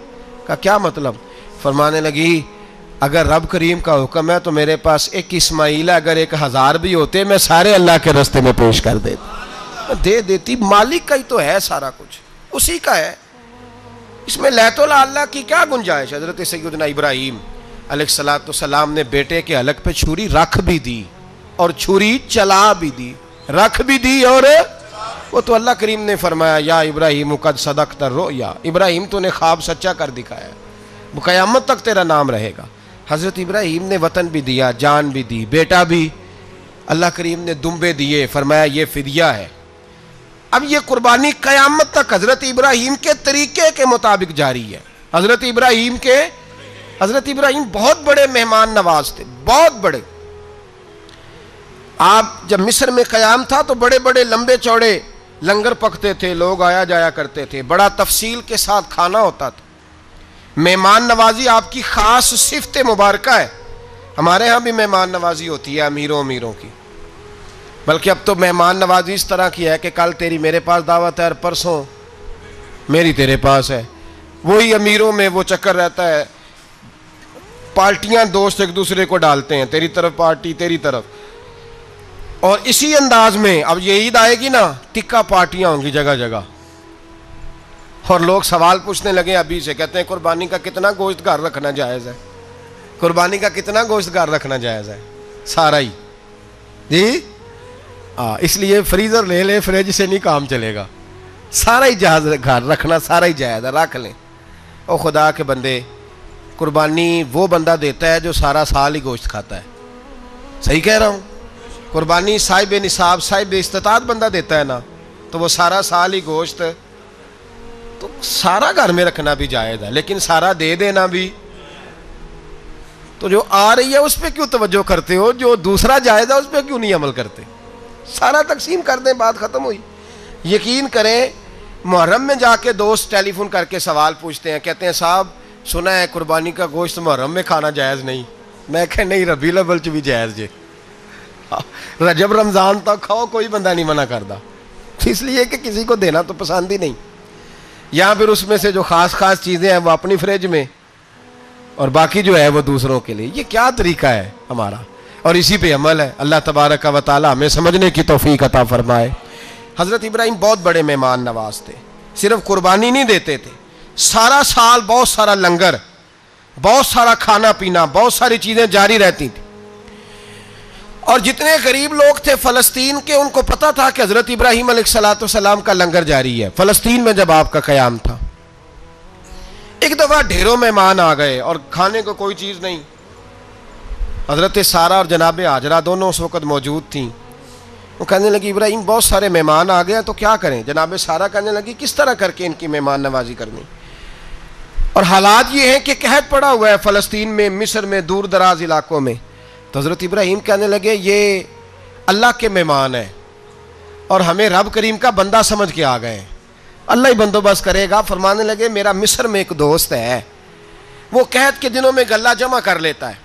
کا کیا مطلب؟ فرمانے لگی اگر رب کریم کا حکم ہے تو میرے پاس ایک اسماعیل ہے, اگر 1000 بھی ہوتے میں سارے اللہ کے راستے میں پیش کر دے دیتی. مالک کا ہی تو ہے سارا کچھ, اسی کا ہے, اس میں لیت اللہ کی کیا گنجائش. حضرت سیدنا ابراہیم علیہ السلام نے بیٹے کے حلق پہ چھری رکھ بھی دی اور چھری چلا بھی دی, رکھ بھی دی اور وہ تو اللہ کریم نے فرمایا یا ابراہیم قد صدقت الرؤیا, ابراہیم تو نے خواب سچا کر دکھایا, وہ قیامت تک تیرا نام رہے گا. حضرت ابراہیم نے وطن بھی دیا, جان بھی دی, بیٹا بھی. اللہ کریم نے دمبے دیے, فرمایا یہ فدیہ ہے. اب یہ قربانی قیامت تک حضرت ابراہیم کے طریقے کے مطابق جاری ہے. حضرت ابراہیم بہت بڑے مہمان نواز تھے, بہت بڑے. آپ جب مصر میں قیام تھا تو بڑے بڑے لمبے چوڑے لنگر پکتے تھے, لوگ آیا جایا کرتے تھے, بڑا تفصیل کے ساتھ کھانا ہوتا تھا. مہمان نوازی آپ کی خاص صفت مبارکہ ہے. ہمارے ہاں بھی مہمان نوازی ہوتی ہے امیروں کی, بلکہ اب تو مہمان نوازی اس طرح کی ہے کہ کل تیری میرے پاس دعوت ہے اور پرسوں میری تیرے پاس ہے. وہی امیروں میں وہ چکر رہتا ہے, پارٹیاں دوست ایک دوسرے کو ڈالتے ہیں, تیری طرف پارٹی تیری طرف. اور اسی انداز میں اب یہ عید آئے گی نا, ٹکا پارٹیاں ہوں گی جگہ جگہ, اور لوگ سوال پوچھنے لگے ابھی سے, کہتے ہیں قربانی کا کتنا گوشت گھر رکھنا جائز ہے, قربانی کا کتنا گوشت گھر رکھنا جائز ہے؟ سارا ہی جی. اس لیے فریزر لے لے, فریج سے نہیں کام چلے گا, سارا ہی جہاز گھر رکھنا سارا ہی جائز ہے, رکھ لیں. او خدا کے بندے, قربانی وہ بندہ دیتا ہے جو سارا سال ہی گوشت کھاتا ہے. صحیح کہہ رہا ہوں؟ قربانی صاحب نصاب صاحب استطاعت بندہ دیتا ہے نا, تو وہ سارا سال ہی گوشت, تو سارا گھر میں رکھنا بھی جائز ہے, لیکن سارا دے دینا بھی. تو جو آ رہی ہے اس پہ کیوں توجہ کرتے ہو, جو دوسرا جائز ہے اس پہ کیوں نہیں عمل کرتے؟ سارا تقسیم کر دیں, بات ختم ہوئی. یقین کریں محرم میں جا کے دوست ٹیلی فون کر کے سوال پوچھتے ہیں, کہتے ہیں صاحب سنا ہے قربانی کا گوشت محرم میں کھانا جائز نہیں. میں کہ نہیں, ربیع الاول چ بھی جائز جے, رجب رمضان تک کھاؤ, کوئی بندہ نہیں منع کرتا, اس لیے کہ کسی کو دینا تو پسند ہی نہیں. یا پھر اس میں سے جو خاص چیزیں ہیں وہ اپنی فریج میں, اور باقی جو ہے وہ دوسروں کے لیے. یہ کیا طریقہ ہے ہمارا, اور اسی پہ عمل ہے. اللہ تبارک و تعالی ہمیں سمجھنے کی توفیق عطا فرمائے. حضرت ابراہیم بہت بڑے مہمان نواز تھے. صرف قربانی نہیں دیتے تھے, سارا سال بہت سارا لنگر, بہت سارا کھانا پینا, بہت ساری چیزیں جاری رہتی تھیں. اور جتنے غریب لوگ تھے فلسطین کے, ان کو پتا تھا کہ حضرت ابراہیم علیہ السلام کا لنگر جاری ہے. فلسطین میں جب آپ کا قیام تھا, ایک دفعہ ڈھیروں مہمان آ گئے اور کھانے کو کوئی چیز نہیں. حضرت سارہ اور جناب حاجرہ دونوں اس وقت موجود تھیں. وہ کہنے لگی ابراہیم بہت سارے مہمان آ گئے ہیں تو کیا کریں؟ جناب سارہ کہنے لگی کس طرح کر کے ان کی مہمان نوازی کرنی. اور حالات یہ ہیں کہ قحط پڑا ہوا ہے فلسطین میں, مصر میں, دور دراز علاقوں میں. تو حضرت ابراہیم کہنے لگے یہ اللہ کے مہمان ہیں اور ہمیں رب کریم کا بندہ سمجھ کے آ گئے ہیں, اللہ ہی بندوبست کرے گا. فرمانے لگے میرا مصر میں ایک دوست ہے, وہ قحط کے دنوں میں غلہ جمع کر لیتا ہے,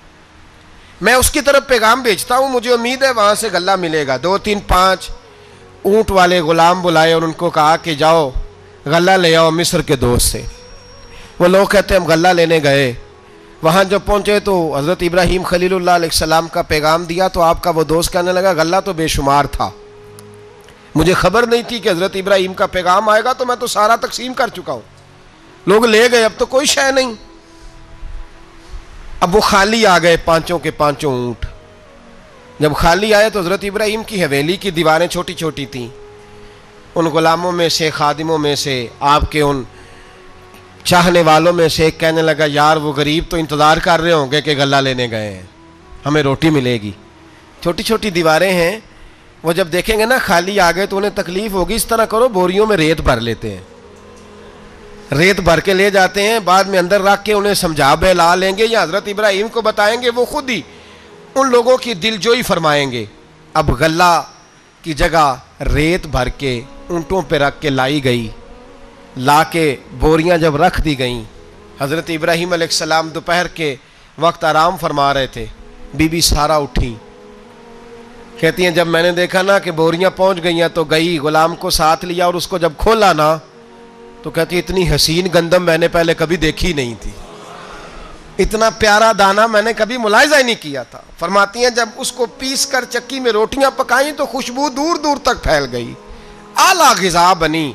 میں اس کی طرف پیغام بھیجتا ہوں, مجھے امید ہے وہاں سے غلہ ملے گا. 2 3 5 اونٹ والے غلام بلائے اور ان کو کہا کہ جاؤ غلہ لے آؤ مصر کے دوست سے. وہ لوگ کہتے ہیں ہم غلہ لینے گئے, وہاں جب پہنچے تو حضرت ابراہیم خلیل اللہ علیہ السلام کا پیغام دیا تو آپ کا وہ دوست کہنے لگا غلہ تو بے شمار تھا, مجھے خبر نہیں تھی کہ حضرت ابراہیم کا پیغام آئے گا, تو میں تو سارا تقسیم کر چکا ہوں, لوگ لے گئے, اب تو کوئی شے نہیں. اب وہ خالی آ گئے پانچوں کے پانچوں اونٹ. جب خالی آئے تو حضرت ابراہیم کی حویلی کی دیواریں چھوٹی چھوٹی تھیں. ان غلاموں میں سے، خادموں میں سے، آپ کے ان چاہنے والوں میں سے ایک کہنے لگا یار وہ غریب تو انتظار کر رہے ہوں گے کہ غلہ لینے گئے ہیں، ہمیں روٹی ملے گی. چھوٹی چھوٹی دیواریں ہیں، وہ جب دیکھیں گے نا خالی آ گئے تو انہیں تکلیف ہوگی. اس طرح کرو بوریوں میں ریت بھر لیتے ہیں، ریت بھر کے لے جاتے ہیں، بعد میں اندر رکھ کے انہیں سمجھا بہلا لیں گے یا حضرت ابراہیم کو بتائیں گے، وہ خود ہی ان لوگوں کی دل جوئی فرمائیں گے. اب غلہ کی جگہ ریت بھر کے اونٹوں پہ رکھ کے لائی گئی. لا کے بوریاں جب رکھ دی گئیں، حضرت ابراہیم علیہ السلام دوپہر کے وقت آرام فرما رہے تھے. بی بی سارا اٹھی، کہتی ہیں جب میں نے دیکھا نا کہ بوریاں پہنچ گئی ہیں تو گئی، غلام کو ساتھ لیا اور اس کو جب کھولا نا تو کہتی اتنی حسین گندم میں نے پہلے کبھی دیکھی نہیں تھی، اتنا پیارا دانہ میں نے کبھی ملاحظہ ہی نہیں کیا تھا. فرماتی ہیں جب اس کو پیس کر چکی میں روٹیاں پکائیں تو خوشبو دور دور تک پھیل گئی، اعلیٰ غذا بنی،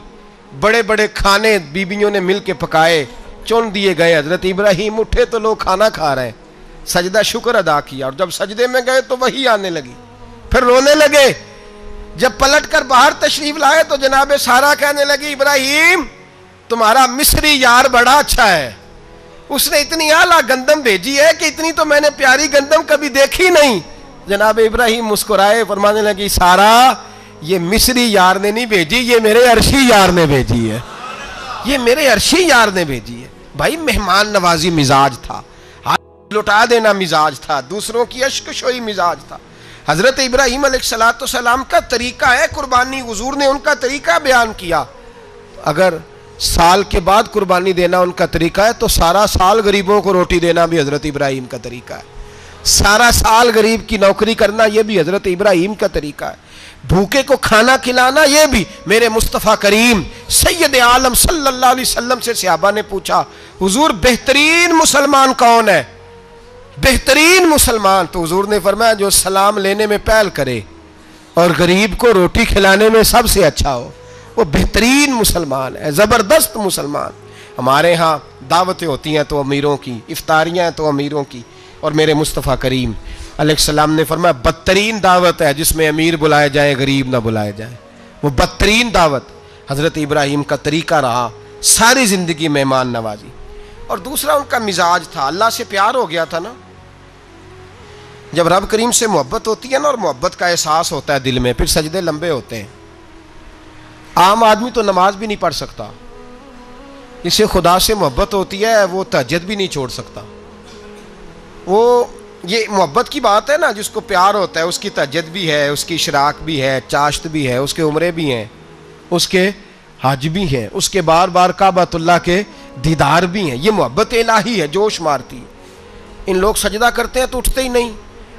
بڑے بڑے کھانے بیبیوں نے مل کے پکائے، چن دیے گئے. حضرت ابراہیم اٹھے تو لوگ کھانا کھا رہے ہیں، سجدہ شکر ادا کیا، اور جب سجدے میں گئے تو وحی آنے لگی، پھر رونے لگے. جب پلٹ کر باہر تشریف لائے تو جناب سارا کہنے لگی ابراہیم تمہارا مصری یار بڑا اچھا ہے، اس نے اتنی اعلیٰ گندم بھیجی ہے کہ اتنی تو میں نے پیاری گندم کبھی دیکھی نہیں. جناب ابراہیم مسکرائے، فرمانے لگی سارا یہ مصری یار نے نہیں بھیجی، یہ میرے عرشی یار نے بھیجی ہے، یہ میرے عرشی یار نے بھیجی ہے. بھائی مہمان نوازی مزاج تھا، ہاتھ لٹا دینا مزاج تھا، دوسروں کی اشک شوئی مزاج تھا. حضرت ابراہیم علیہ السلام کا طریقہ ہے قربانی، حضور نے ان کا طریقہ بیان کیا. اگر سال کے بعد قربانی دینا ان کا طریقہ ہے تو سارا سال غریبوں کو روٹی دینا بھی حضرت ابراہیم کا طریقہ ہے. سارا سال غریب کی نوکری کرنا یہ بھی حضرت ابراہیم کا طریقہ ہے. بھوکے کو کھانا کھلانا یہ بھی. میرے مصطفیٰ کریم سید عالم صلی اللہ علیہ وسلم سے صحابہ نے پوچھا حضور بہترین مسلمان کون ہے؟ بہترین مسلمان؟ تو حضور نے فرمایا جو سلام لینے میں پہل کرے اور غریب کو روٹی کھلانے میں سب سے اچھا ہو، وہ بہترین مسلمان ہے، زبردست مسلمان. ہمارے ہاں دعوتیں ہوتی ہیں تو امیروں کی، افطاریاں ہیں تو امیروں کی، اور میرے مصطفیٰ کریم علیہ السلام نے فرمایا بدترین دعوت ہے جس میں امیر بلائے جائے غریب نہ بلائے جائے. وہ بدترین دعوت حضرت ابراہیم کا طریقہ رہا، ساری زندگی مہمان نوازی. اور دوسرا ان کا مزاج تھا، اللہ سے پیار ہو گیا تھا نا. جب رب کریم سے محبت ہوتی ہے نا اور محبت کا احساس ہوتا ہے دل میں، پھر سجدے لمبے ہوتے ہیں. عام آدمی تو نماز بھی نہیں پڑھ سکتا، اسے خدا سے محبت ہوتی ہے وہ تہجد بھی نہیں چھوڑ سکتا. وہ یہ محبت کی بات ہے نا، جس کو پیار ہوتا ہے اس کی تہجد بھی ہے، اس کی اشراق بھی ہے، چاشت بھی ہے، اس کے عمرے بھی ہیں، اس کے حج بھی ہیں، اس کے بار بار کعبۃ اللہ کے دیدار بھی ہیں. یہ محبت الہی ہے، جوش مارتی ہے. ان لوگ سجدہ کرتے ہیں تو اٹھتے ہی نہیں.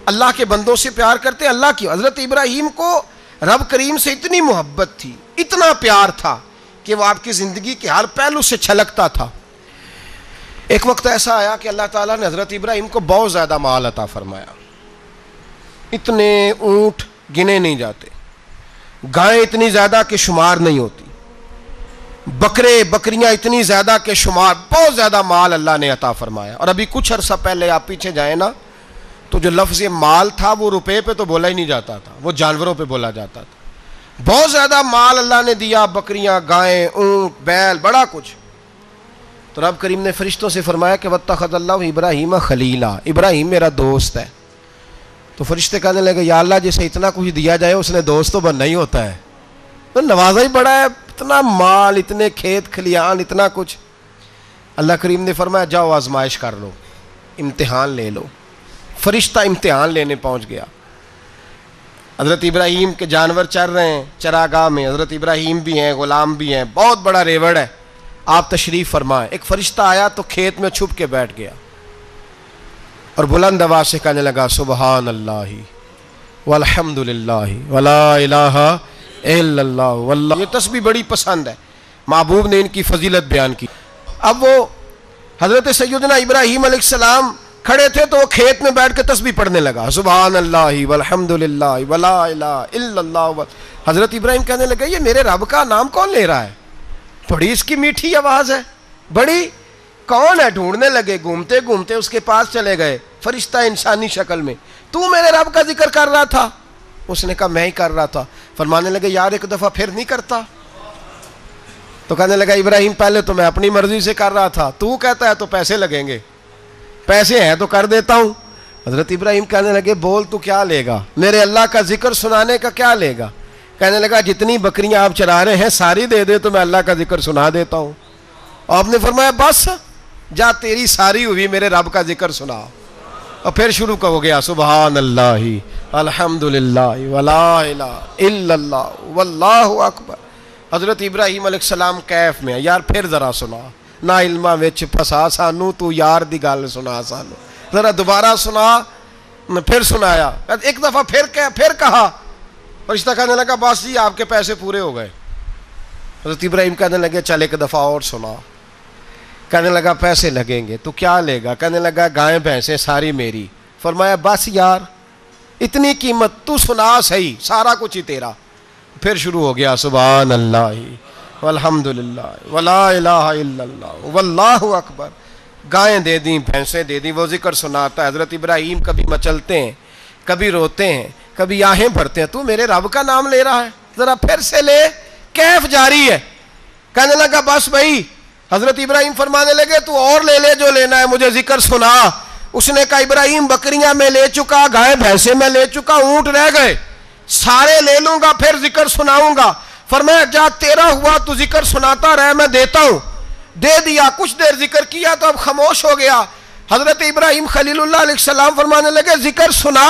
اللہ کے بندوں سے پیار کرتے ہیں اللہ کی. حضرت ابراہیم کو رب کریم سے اتنی محبت تھی، اتنا پیار تھا کہ وہ آپ کی زندگی کے ہر پہلو سے چھلکتا تھا. ایک وقت ایسا آیا کہ اللہ تعالیٰ نے حضرت ابراہیم کو بہت زیادہ مال عطا فرمایا. اتنے اونٹ گنے نہیں جاتے، گائیں اتنی زیادہ کہ شمار نہیں ہوتی، بکرے بکریاں اتنی زیادہ کہ شمار، بہت زیادہ مال اللہ نے عطا فرمایا. اور ابھی کچھ عرصہ پہلے آپ پیچھے جائیں نا تو جو لفظ مال تھا وہ روپے پہ تو بولا ہی نہیں جاتا تھا، وہ جانوروں پہ بولا جاتا تھا. بہت زیادہ مال اللہ نے دیا، بکریاں، گائیں، اونٹ، بیل، بڑا کچھ. تو رب کریم نے فرشتوں سے فرمایا کہ وَاتَّخَذَ اللَّهُ ابراہیم خلیلا، ابراہیم میرا دوست ہے. تو فرشتے کہنے لگے یا اللہ جسے اتنا کچھ دیا جائے اس نے دوست تو بننا ہی ہوتا ہے، تو نوازا ہی بڑا ہے، اتنا مال، اتنے کھیت کھلیان، اتنا کچھ. اللہ کریم نے فرمایا جاؤ آزمائش کر لو، امتحان لے لو. فرشتہ امتحان لینے پہنچ گیا. حضرت ابراہیم کے جانور چر رہے ہیں چراگاہ میں، حضرت ابراہیم بھی ہیں، غلام بھی ہیں، بہت بڑا ریوڑ ہے. آپ تشریف فرمائیں. ایک فرشتہ آیا تو کھیت میں چھپ کے بیٹھ گیا اور بلند آواز سے کہنے لگا سبحان اللہ والحمد للہ ولا الہ الا اللہ واللہ. یہ تسبیح بڑی پسند ہے، محبوب نے ان کی فضیلت بیان کی. اب وہ حضرت سیدنا ابراہیم علیہ السلام کھڑے تھے تو وہ کھیت میں بیٹھ کے تسبیح پڑھنے لگا سبحان اللہ والحمد للہ ولا الہ الا اللہ. حضرت ابراہیم کہنے لگے یہ میرے رب کا نام کون لے رہا ہے؟ بڑی اس کی میٹھی آواز ہے، بڑی کون ہے؟ ڈھونڈنے لگے، گھومتے گھومتے اس کے پاس چلے گئے، فرشتہ انسانی شکل میں، تو میرے رب کا ذکر کر رہا تھا؟ اس نے کہا میں ہی کر رہا تھا۔ فرمانے لگے یار ایک دفعہ پھر نہیں کرتا؟ تو کہنے لگا ابراہیم پہلے تو میں اپنی مرضی سے کر رہا تھا، تو کہتا ہے تو پیسے لگیں گے، پیسے ہیں تو کر دیتا ہوں۔ حضرت ابراہیم کہنے لگے بول تو کیا لے گا؟ میرے اللہ کا ذکر سنانے کا کیا لے گا؟ کہنے لگا جتنی بکریاں آپ چرا رہے ہیں ساری دے دے تو میں اللہ کا ذکر سنا دیتا ہوں۔ آپ نے فرمایا بس جا تیری ساری ہوئی، میرے رب کا ذکر سنا۔ اور پھر شروع ہو گیا سبحان اللہ الحمدللہ ولا الہ الا اللہ واللہ اکبر۔ حضرت ابراہیم علیہ السلام کیف میں یار پھر ذرا سنا، نا علمہ وچ پھسا سانو، تو یار دی گل سنا سانو، ذرا دوبارہ سنا۔ پھر سنایا، ایک دفعہ پھر کہا، فرشتہ کہنے لگا بس جی آپ کے پیسے پورے ہو گئے۔ حضرت ابراہیم کہنے لگے چل ایک دفعہ اور سنا۔ کہنے لگا پیسے لگیں گے، تو کیا لے گا؟ کہنے لگا گائیں بھینسیں ساری میری۔ فرمایا بس یار اتنی قیمت، تو سنا صحیح، سارا کچھ ہی تیرا۔ پھر شروع ہو گیا سبحان اللہ والحمدللہ ولا الہ الا اللہ واللہ اکبر۔ گائیں دے دیں، بھینسیں دے دیں، وہ ذکر سناتا ہے۔ حضرت ابراہیم کبھی مچلتے ہیں، کبھی روتے ہیں، کبھی آہیں بھرتے ہیں، تو میرے رب کا نام لے رہا ہے، ذرا پھر سے لے، کیف جاری ہے۔ کہنے لگا بس بھائی۔ حضرت ابراہیم فرمانے لگے تو اور لے لے جو لینا ہے، مجھے ذکر سنا۔ اس نے کہا ابراہیم بکریاں میں لے چکا، گائے بھینسیں میں لے چکا، اونٹ رہ گئے، سارے لے لوں گا پھر ذکر سناؤں گا۔ فرمایا جا تیرا ہوا تو ذکر سناتا رہ، میں دیتا ہوں۔ دے دیا، کچھ دیر ذکر کیا تو اب خاموش ہو گیا۔ حضرت ابراہیم خلیل اللہ علیہ السلام فرمانے لگے ذکر سنا۔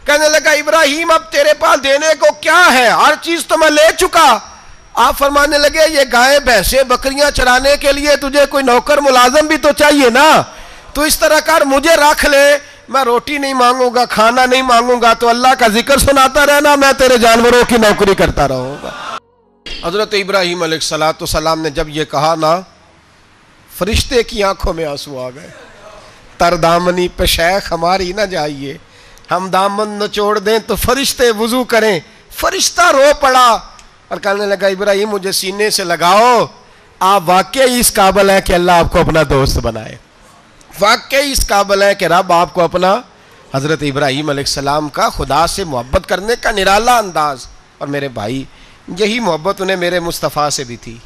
کہنے لگا ابراہیم اب تیرے پاس دینے کو کیا ہے، ہر چیز تو میں لے چکا۔ آپ فرمانے لگے یہ گائے بھینسیں بکریاں چرانے کے لیے تجھے کوئی نوکر ملازم بھی تو چاہیے نا، تو اس طرح کر مجھے رکھ لے، میں روٹی نہیں مانگوں گا، کھانا نہیں مانگوں گا، تو اللہ کا ذکر سناتا رہنا، میں تیرے جانوروں کی نوکری کرتا رہوں گا۔ حضرت ابراہیم علیہ السلام نے جب یہ کہا نا، فرشتے کی آنکھوں میں آنسو آ گئے۔ تر دامنی پہ شیخ ہماری نہ جائیے، ہم دامن نچوڑ دیں تو فرشتے وضو کریں۔ فرشتہ رو پڑا اور کہنے لگا ابراہیم مجھے سینے سے لگاؤ، آپ واقعی اس قابل ہیں کہ اللہ آپ کو اپنا دوست بنائے، واقعی اس قابل ہیں کہ رب آپ کو اپنا۔ حضرت ابراہیم علیہ السلام کا خدا سے محبت کرنے کا نرالا انداز، اور میرے بھائی یہی محبت انہیں میرے مصطفیٰ سے بھی تھی۔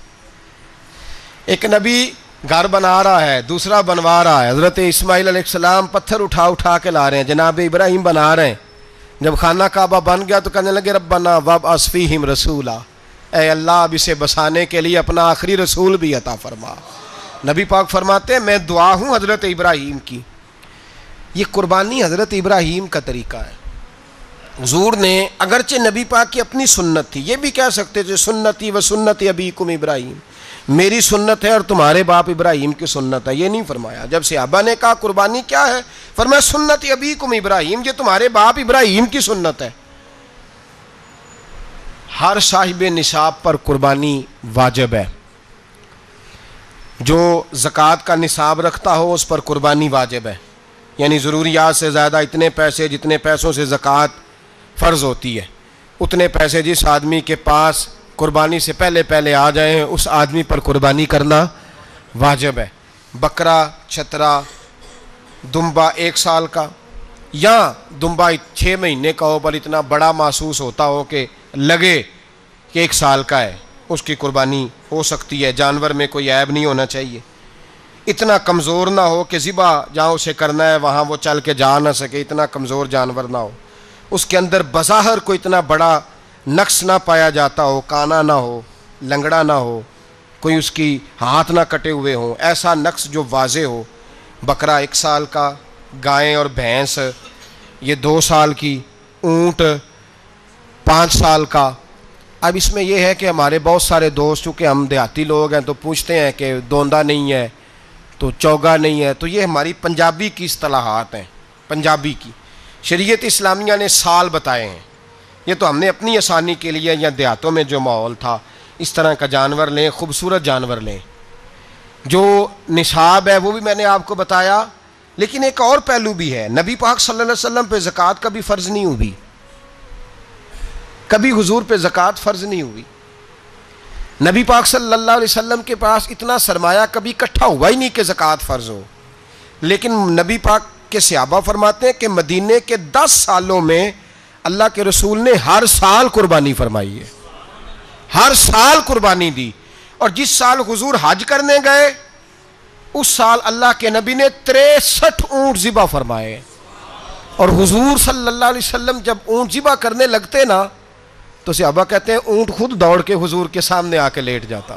ایک نبی گھر بنا رہا ہے، دوسرا بنوا رہا ہے، حضرت اسماعیل علیہ السلام پتھر اٹھا کے لا رہے ہیں، جناب ابراہیم بنا رہے ہیں۔ جب خانہ کعبہ بن گیا تو کہنے لگے ربنا وابعث فیہم رسولا، اے اللہ اب اسے بسانے کے لیے اپنا آخری رسول بھی عطا فرما۔ نبی پاک فرماتے ہیں میں دعا ہوں حضرت ابراہیم کی۔ یہ قربانی حضرت ابراہیم کا طریقہ ہے۔ حضور نے اگرچہ نبی پاک کی اپنی سنت تھی، یہ بھی کہہ سکتے تھے سنتی و سنت ابیکم ابراہیم، میری سنت ہے اور تمہارے باپ ابراہیم کی سنت ہے، یہ نہیں فرمایا۔ جب صحابہ نے کہا قربانی کیا ہے، فرمایا سنت ابیکم ابراہیم، یہ تمہارے باپ ابراہیم کی سنت ہے۔ ہر صاحب نصاب پر قربانی واجب ہے، جو زکوٰۃ کا نصاب رکھتا ہو اس پر قربانی واجب ہے، یعنی ضروریات سے زیادہ اتنے پیسے جتنے پیسوں سے زکوٰۃ فرض ہوتی ہے، اتنے پیسے جس آدمی کے پاس قربانی سے پہلے آ جائیں اس آدمی پر قربانی کرنا واجب ہے۔ بکرا، چھترا، دمبا 1 سال کا یا دمبا 6 مہینے کا ہو پر اتنا بڑا محسوس ہوتا ہو کہ لگے کہ 1 سال کا ہے، اس کی قربانی ہو سکتی ہے۔ جانور میں کوئی عیب نہیں ہونا چاہیے، اتنا کمزور نہ ہو کہ ذبح جہاں اسے کرنا ہے وہاں وہ چل کے جا نہ سکے، اتنا کمزور جانور نہ ہو، اس کے اندر بظاہر کوئی اتنا بڑا نقص نہ پایا جاتا ہو، کانا نہ ہو، لنگڑا نہ ہو، کوئی اس کی ہاتھ نہ کٹے ہوئے ہوں، ایسا نقص جو واضح ہو۔ بکرا 1 سال کا، گائیں اور بھینس یہ 2 سال کی، اونٹ 5 سال کا۔ اب اس میں یہ ہے کہ ہمارے بہت سارے دوست چونکہ ہم دیہاتی لوگ ہیں تو پوچھتے ہیں کہ دوندا نہیں ہے تو چوگا نہیں ہے، تو یہ ہماری پنجابی کی اصطلاحات ہیں، پنجابی کی۔ شریعت اسلامیہ نے سال بتائے ہیں، یہ تو ہم نے اپنی آسانی کے لیے، یا دیہاتوں میں جو ماحول تھا اس طرح کا جانور لیں، خوبصورت جانور لیں۔ جو نصاب ہے وہ بھی میں نے آپ کو بتایا، لیکن ایک اور پہلو بھی ہے، نبی پاک صلی اللہ علیہ وسلم پہ زکوٰۃ کبھی فرض نہیں ہوئی، کبھی حضور پہ زکوٰۃ فرض نہیں ہوئی۔ نبی پاک صلی اللہ علیہ وسلم کے پاس اتنا سرمایہ کبھی اکٹھا ہوا ہی نہیں کہ زکوٰۃ فرض ہو، لیکن نبی پاک کے صحابہ فرماتے ہیں کہ مدینے کے 10 سالوں میں اللہ کے رسول نے ہر سال قربانی فرمائی ہے، ہر سال قربانی دی. اور جس سال حضور حج کرنے گئے اس سال اللہ کے نبی نے 63 اونٹ ذبح فرمائے. اور حضور صلی اللہ علیہ وسلم جب اونٹ ذبح کرنے لگتے نا تو صحابہ کہتے ہیں اونٹ خود دوڑ کے حضور کے سامنے آ کے لیٹ جاتا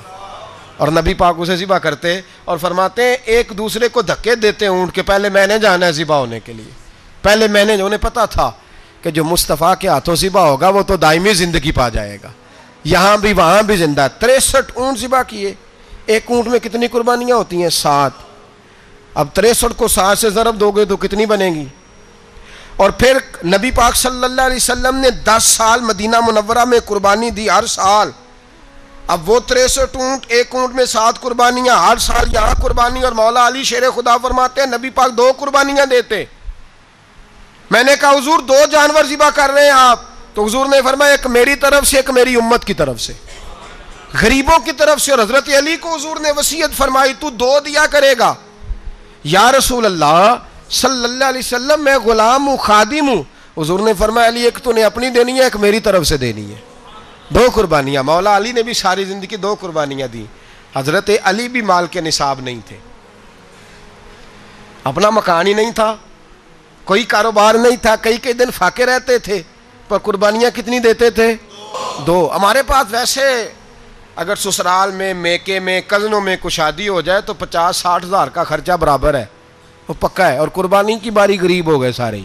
اور نبی پاک اسے ذبح کرتے اور فرماتے ہیں ایک دوسرے کو دھکے دیتے اونٹ کے، پہلے میں نے جانا ہے ذبح ہونے کے لیے، پہلے میں نے. انہیں پتا تھا کہ جو مصطفیٰ کے ہاتھوں ذبح ہوگا وہ تو دائمی زندگی پا جائے گا، یہاں بھی وہاں بھی زندہ. 63 اونٹ ذبح کیے. ایک اونٹ میں کتنی قربانیاں ہوتی ہیں؟ 7. اب 63 کو 7 سے ضرب دو گے تو کتنی بنے گی؟ اور پھر نبی پاک صلی اللہ علیہ وسلم نے 10 سال مدینہ منورہ میں قربانی دی ہر سال. اب وہ 63 اونٹ، ایک اونٹ میں 7 قربانیاں، ہر سال یہاں قربانی. اور مولا علی شیر خدا فرماتے ہیں نبی پاک 2 قربانیاں دیتے. میں نے کہا حضور 2 جانور ذبح کر رہے ہیں آپ؟ تو حضور نے فرمایا ایک میری طرف سے، ایک میری امت کی طرف سے، غریبوں کی طرف سے. اور حضرت علی کو حضور نے وصیت فرمائی تو 2 دیا کرے گا. یا رسول اللہ صلی اللہ علیہ وسلم میں غلام ہوں، خادم ہوں. حضور نے فرمایا علی ایک تو نے اپنی دینی ہے، ایک میری طرف سے دینی ہے. 2 قربانیاں. مولا علی نے بھی ساری زندگی 2 قربانیاں دی. حضرت علی بھی مال کے نصاب نہیں تھے، اپنا مکان ہی نہیں تھا، کوئی کاروبار نہیں تھا، کئی دن فاقے رہتے تھے، پر قربانیاں کتنی دیتے تھے؟ 2. ہمارے پاس ویسے اگر سسرال میں، میکے میں، کزنوں میں کچھ شادی ہو جائے تو 50-60 ہزار کا خرچہ برابر ہے، وہ پکا ہے. اور قربانی کی باری غریب ہو گئے، سارے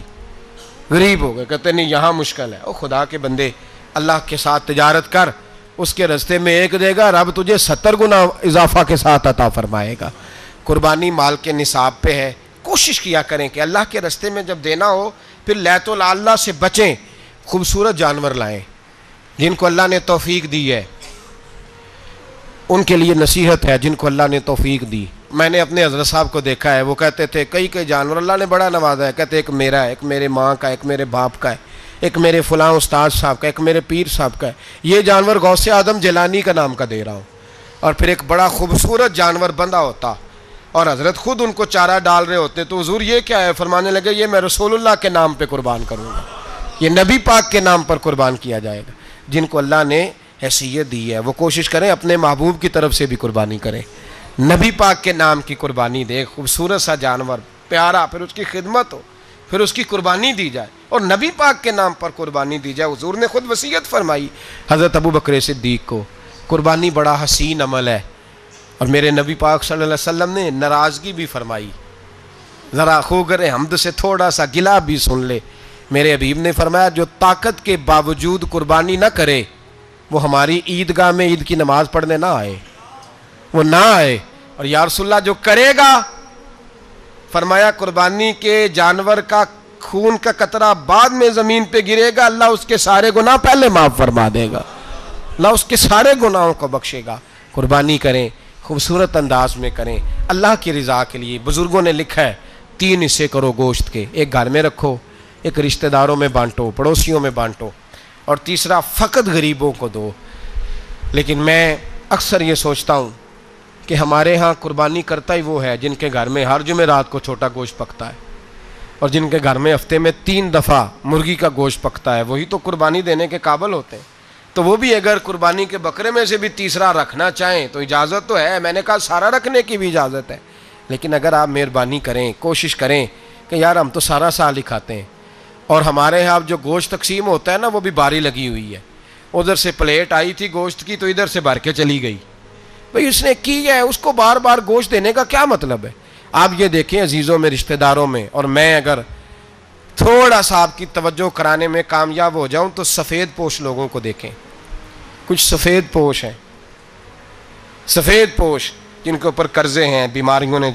غریب ہو گئے. کہتے نہیں یہاں مشکل ہے. او خدا کے بندے، اللہ کے ساتھ تجارت کر، اس کے رستے میں 1 دے گا، رب تجھے 70 گنا اضافہ کے ساتھ عطا فرمائے گا. قربانی مال کے نصاب پہ ہے. کوشش کیا کریں کہ اللہ کے رستے میں جب دینا ہو پھر لیت اللہ سے بچیں. خوبصورت جانور لائیں جن کو اللہ نے توفیق دی ہے، ان کے لیے نصیحت ہے جن کو اللہ نے توفیق دی. میں نے اپنے حضرت صاحب کو دیکھا ہے، وہ کہتے تھے کئی جانور اللہ نے بڑا نوازا ہے. کہتے ایک میرا ہے، ایک میرے ماں کا، ایک میرے باپ کا ہے، ایک میرے فلاں استاد صاحب کا، ایک میرے پیر صاحب کا ہے. یہ جانور غوث اعظم جیلانی کا نام کا دے رہا ہوں. اور پھر ایک بڑا خوبصورت جانور بندھا ہوتا اور حضرت خود ان کو چارہ ڈال رہے ہوتے. تو حضور یہ کیا ہے؟ فرمانے لگے یہ میں رسول اللہ کے نام پہ قربان کروں گا، یہ نبی پاک کے نام پر قربان کیا جائے گا. جن کو اللہ نے حیثیت دی ہے وہ کوشش کریں اپنے محبوب کی طرف سے بھی قربانی کریں، نبی پاک کے نام کی قربانی دے. خوبصورت سا جانور پیارا، پھر اس کی خدمت ہو، پھر اس کی قربانی دی جائے اور نبی پاک کے نام پر قربانی دی جائے. حضور نے خود وصیت فرمائی حضرت ابو بکر صدیق کو، قربانی بڑا حسین عمل ہے. اور میرے نبی پاک صلی اللہ علیہ وسلم نے ناراضگی بھی فرمائی، ذرا خوگر حمد سے تھوڑا سا گلا بھی سن لے. میرے حبیب نے فرمایا جو طاقت کے باوجود قربانی نہ کرے وہ ہماری عیدگاہ میں عید کی نماز پڑھنے نہ آئے، وہ نہ آئے. اور یا رسول اللہ جو کرے گا، فرمایا قربانی کے جانور کا خون کا قطرہ بعد میں زمین پہ گرے گا، اللہ اس کے سارے گناہ پہلے معاف فرما دے گا، اللہ اس کے سارے گناہوں کو بخشے گا. قربانی کریں، خوبصورت انداز میں کریں، اللہ کی رضا کے لیے. بزرگوں نے لکھا ہے 3 حصے کرو گوشت کے، ایک گھر میں رکھو، ایک رشتہ داروں میں بانٹو، پڑوسیوں میں بانٹو، اور تیسرا فقط غریبوں کو دو. لیکن میں اکثر یہ سوچتا ہوں کہ ہمارے ہاں قربانی کرتا ہی وہ ہے جن کے گھر میں ہر جمعرات کو چھوٹا گوشت پکتا ہے، اور جن کے گھر میں ہفتے میں 3 دفعہ مرغی کا گوشت پکتا ہے، وہی تو قربانی دینے کے قابل ہوتے ہیں. تو وہ بھی اگر قربانی کے بکرے میں سے بھی تیسرا رکھنا چاہیں تو اجازت تو ہے. میں نے کہا سارا رکھنے کی بھی اجازت ہے، لیکن اگر آپ مہربانی کریں، کوشش کریں کہ یار ہم تو سارا سال ہی کھاتے ہیں، اور ہمارے یہاں جو گوشت تقسیم ہوتا ہے نا وہ بھی باری لگی ہوئی ہے. ادھر سے پلیٹ آئی تھی گوشت کی تو ادھر سے بھر کے چلی گئی. بھئی اس نے کی ہے، اس کو بار بار گوشت دینے کا کیا مطلب ہے؟ آپ یہ دیکھیں عزیزوں میں، رشتہ داروں میں، اور میں اگر تھوڑا سا آپ کی توجہ کرانے میں کامیاب ہو جاؤں تو سفید پوش لوگوں کو دیکھیں. کچھ سفید پوش ہیں، سفید پوش جن کے اوپر قرضے ہیں، بیماریوں نے